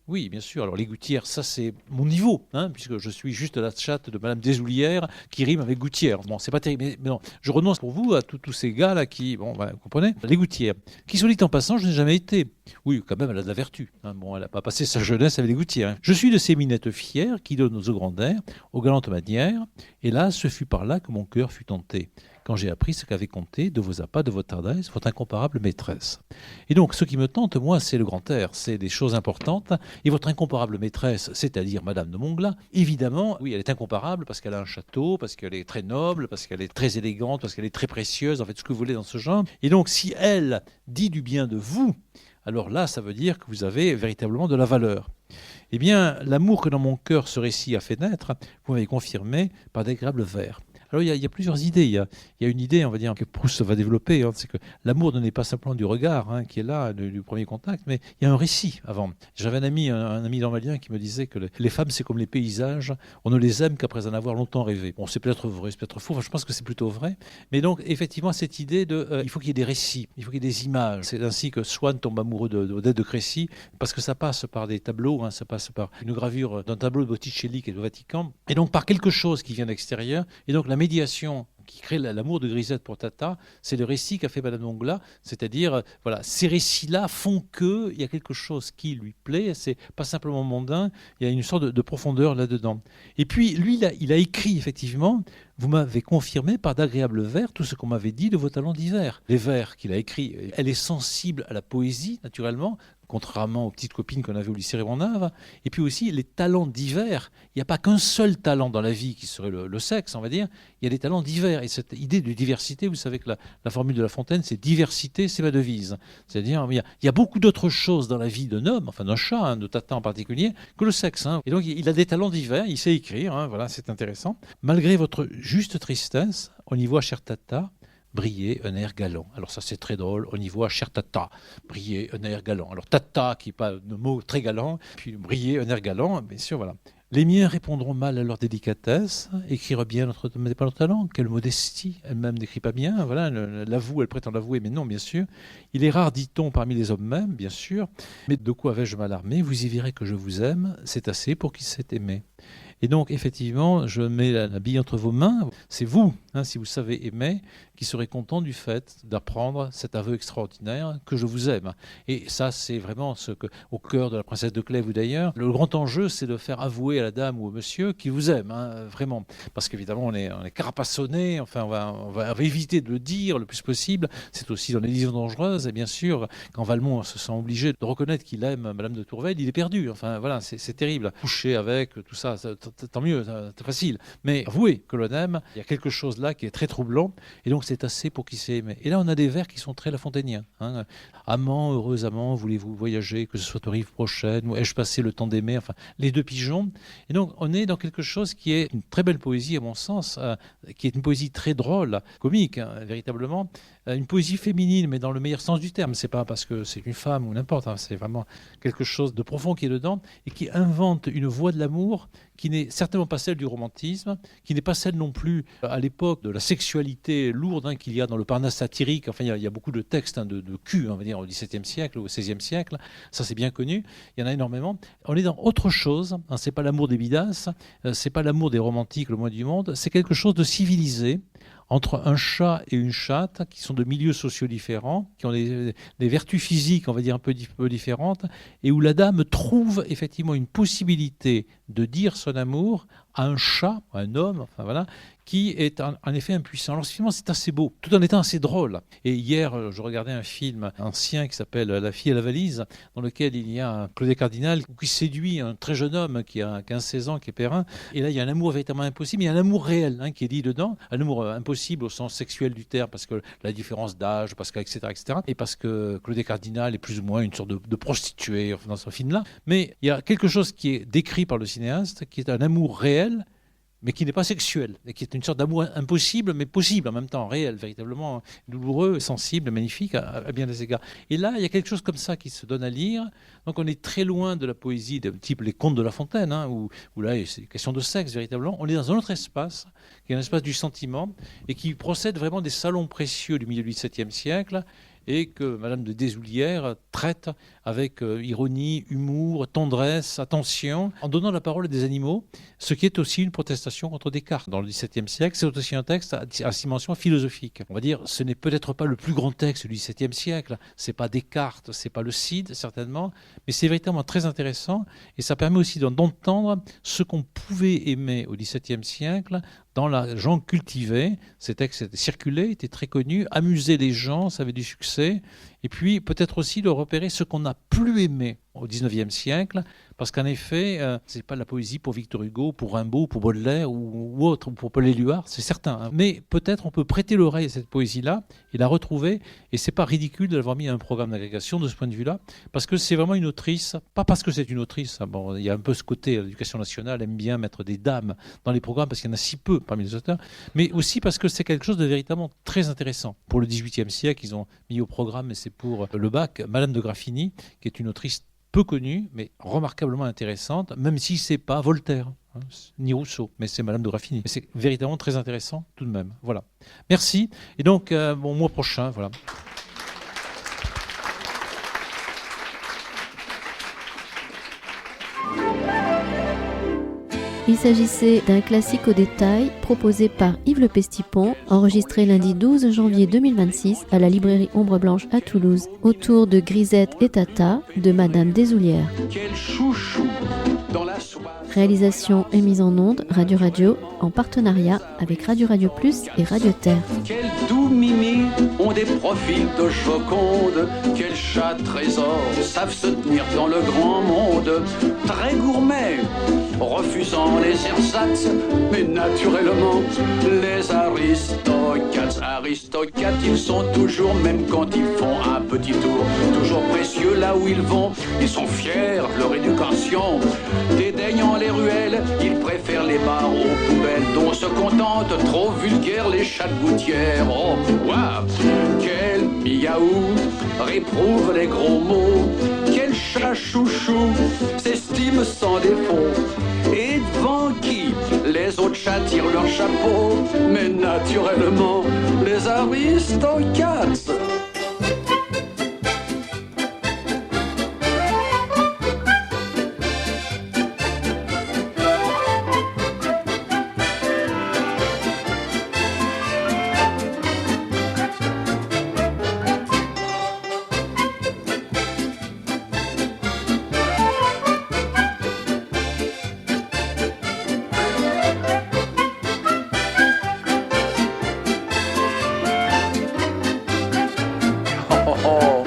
Oui, bien sûr. Alors les gouttières, ça c'est mon niveau, puisque je suis juste la chatte de Madame Desoulières qui rime avec gouttière. Bon, c'est pas terrible, mais non. Je renonce pour vous à tous ces gars-là qui, vous comprenez, les gouttières. Qui, soit dit en passant, je n'ai jamais été. Oui, quand même, elle a de la vertu. Elle n'a pas passé sa jeunesse avec les gouttières. Je suis de ces minettes fières qui donnent aux grandaires, aux galantes manières. Et là, ce fut par là que mon cœur fut tenté, quand j'ai appris ce qu'avait compté de vos appâts, de votre tendresse, votre incomparable maîtresse. Et donc, ce qui me tente, moi, c'est le grand air, c'est des choses importantes. Et votre incomparable maîtresse, c'est-à-dire Madame de Montglat, évidemment, oui, elle est incomparable parce qu'elle a un château, parce qu'elle est très noble, parce qu'elle est très élégante, parce qu'elle est très précieuse, en fait, ce que vous voulez dans ce genre. Et donc, si elle dit du bien de vous, alors là, ça veut dire que vous avez véritablement de la valeur. Eh bien, l'amour que dans mon cœur ce récit a fait naître, vous m'avez confirmé par d'agréables vers. Alors, il y a plusieurs idées. Il y a une idée, on va dire, que Proust va développer. C'est que l'amour n'est pas simplement du regard qui est là, du premier contact, mais il y a un récit avant. J'avais un ami normalien qui me disait que les femmes, c'est comme les paysages. On ne les aime qu'après en avoir longtemps rêvé. Bon, c'est peut-être vrai, c'est peut-être faux. Enfin, je pense que c'est plutôt vrai. Mais donc, effectivement, cette idée il faut qu'il y ait des récits, il faut qu'il y ait des images. C'est ainsi que Swann tombe amoureux d'Odette de Crécy, parce que ça passe par des tableaux, ça passe par une gravure d'un tableau de Botticelli qui est au Vatican, et donc par quelque chose qui vient de l'extérieur. Et donc, la médiation qui crée l'amour de Grisette pour Tata, c'est le récit qu'a fait Madame Montglat, c'est-à-dire, ces récits-là font qu'il y a quelque chose qui lui plaît, c'est pas simplement mondain, il y a une sorte de profondeur là-dedans. Et puis, lui, il a écrit, effectivement, vous m'avez confirmé par d'agréables vers tout ce qu'on m'avait dit de vos talents divers. Les vers qu'il a écrits, elle est sensible à la poésie, naturellement, contrairement aux petites copines qu'on avait au lycée Raymond-Nave. Et puis aussi, les talents divers. Il n'y a pas qu'un seul talent dans la vie qui serait le sexe, on va dire. Il y a des talents divers. Et cette idée de diversité, vous savez que la formule de La Fontaine, c'est diversité, c'est ma devise. C'est-à-dire, il y a beaucoup d'autres choses dans la vie d'un homme, enfin d'un chat, de Tata en particulier, que le sexe. Et donc, il a des talents divers, il sait écrire, voilà, c'est intéressant. Malgré votre juste tristesse, on y voit, cher Tata, briller un air galant. Alors ça c'est très drôle, on y voit cher Tata, briller un air galant. Alors Tata qui n'est pas un mot très galant, puis briller un air galant, bien sûr, voilà. Les miens répondront mal à leur délicatesse, écrire bien n'est pas leur talent, quelle modestie, elle-même n'écrit pas bien, voilà, elle l'avoue, elle prétend l'avouer, mais non, bien sûr. Il est rare, dit-on, parmi les hommes même, bien sûr, mais de quoi vais-je m'alarmer, vous y verrez que je vous aime, c'est assez pour qu'il s'est aimé. Et donc, effectivement, je mets la bille entre vos mains. C'est vous, si vous savez aimer, qui serez content du fait d'apprendre cet aveu extraordinaire que je vous aime. Et ça, c'est vraiment au cœur de la princesse de Clèves ou d'ailleurs. Le grand enjeu, c'est de faire avouer à la dame ou au monsieur qui vous aime, vraiment. Parce qu'évidemment, on est carapassonné, enfin, on va éviter de le dire le plus possible. C'est aussi dans les liaisons dangereuses. Et bien sûr, quand Valmont se sent obligé de reconnaître qu'il aime Madame de Tourvel, il est perdu. Enfin, voilà, c'est terrible. Coucher avec, tout ça, tant mieux, c'est facile. Mais avouer que l'on aime, il y a quelque chose là qui est très troublant. Et donc, c'est assez pour qui s'est aimé. Et là, on a des vers qui sont très lafontainiens. Amant, heureux amant, voulez-vous voyager, que ce soit aux rives prochaines, ou ai-je passé le temps d'aimer, enfin, les deux pigeons. Et donc, on est dans quelque chose qui est une très belle poésie, à mon sens, qui est une poésie très drôle, comique, véritablement. Une poésie féminine, mais dans le meilleur sens du terme. C'est pas parce que c'est une femme ou n'importe. C'est vraiment quelque chose de profond qui est dedans et qui invente une voie de l'amour qui n'est certainement pas celle du romantisme, qui n'est pas celle non plus à l'époque de la sexualité lourde qu'il y a dans le Parnasse satirique. Enfin, il y a beaucoup de textes de cul, on va dire, au XVIIe siècle, au XVIe siècle. Ça, c'est bien connu. Il y en a énormément. On est dans autre chose. C'est pas l'amour des bidasses, c'est pas l'amour des romantiques, le moins du monde. C'est quelque chose de civilisé entre un chat et une chatte qui sont de milieux sociaux différents, qui ont des vertus physiques, on va dire, un peu différentes, et où la dame trouve effectivement une possibilité de dire son amour à un chat, à un homme, enfin voilà, qui est en effet impuissant. Alors finalement, c'est assez beau, tout en étant assez drôle. Et hier, je regardais un film ancien qui s'appelle La fille à la valise, dans lequel il y a un Claudet Cardinal qui séduit un très jeune homme qui a 15-16 ans, qui est Perrin. Et là, il y a un amour véritablement impossible, mais il y a un amour réel qui est dit dedans, un amour impossible au sens sexuel du terme, parce que la différence d'âge, parce que, etc., et parce que Claudet Cardinal est plus ou moins une sorte de prostituée dans ce film-là. Mais il y a quelque chose qui est décrit par le cinéaste, qui est un amour réel, mais qui n'est pas sexuel, et qui est une sorte d'amour impossible, mais possible en même temps, réel, véritablement douloureux, sensible, magnifique à bien des égards. Et là, il y a quelque chose comme ça qui se donne à lire. Donc on est très loin de la poésie de type les contes de La Fontaine, où là, c'est question de sexe, véritablement. On est dans un autre espace, qui est un espace du sentiment, et qui procède vraiment des salons précieux du milieu du XVIIe siècle, et que Madame de Deshoulières traite avec ironie, humour, tendresse, attention, en donnant la parole à des animaux, ce qui est aussi une protestation contre Descartes. Dans le XVIIe siècle, c'est aussi un texte à dimension philosophique. On va dire, ce n'est peut-être pas le plus grand texte du XVIIe siècle, c'est pas Descartes, c'est pas le Cid, certainement, mais c'est véritablement très intéressant, et ça permet aussi d'entendre ce qu'on pouvait aimer au XVIIe siècle dans la gens cultivés. Ces textes étaient circulés, étaient très connus, amusaient les gens, ça avait du succès. Et puis peut-être aussi de repérer ce qu'on n'a plus aimé au XIXe siècle, parce qu'en effet, c'est pas la poésie pour Victor Hugo, pour Rimbaud, pour Baudelaire ou autre, ou pour Paul Éluard, c'est certain. Mais peut-être on peut prêter l'oreille à cette poésie-là et la retrouver, et c'est pas ridicule de l'avoir mis à un programme d'agrégation de ce point de vue-là, parce que c'est vraiment une autrice, pas parce que c'est une autrice, bon, il y a un peu ce côté, l'éducation nationale aime bien mettre des dames dans les programmes, parce qu'il y en a si peu parmi les auteurs, mais aussi parce que c'est quelque chose de véritablement très intéressant. Pour le XVIIIe siècle, ils ont mis au programme, mais c'est pour le bac, Madame de Graffigny, qui est une autrice peu connue, mais remarquablement intéressante, même si c'est pas Voltaire, ni Rousseau, mais c'est Madame de Graffigny. C'est véritablement très intéressant tout de même. Voilà. Merci. Et donc, bon, mois prochain, voilà. Il s'agissait d'un classique au détail proposé par Yves Le Pestipon, enregistré lundi 12 janvier 2026 à la librairie Ombre Blanche à Toulouse, autour de Grisette et Tata de Madame Deshoulières. Quel chouchou dans la soirée. Réalisation et mise en onde Radio en partenariat avec Radio Plus et Radio Terre. Quels doux mimi ont des profils de Joconde. Quels chats trésors savent se tenir dans le grand monde. Très gourmets, refusant les ersatz, mais naturellement les aristocates, ils sont toujours, même quand ils font un petit tour, toujours précieux là où ils vont. Ils sont fiers de leur éducation, dédaignant les ruelles, ils préfèrent les bars aux poubelles, dont se contentent trop vulgaires les chats de gouttière. Oh, waouh, quel miaou réprouve les gros mots. Quel chat chouchou s'estime sans défaut. Et devant qui les autres chats tirent leur chapeau, mais naturellement les aristocates. oh.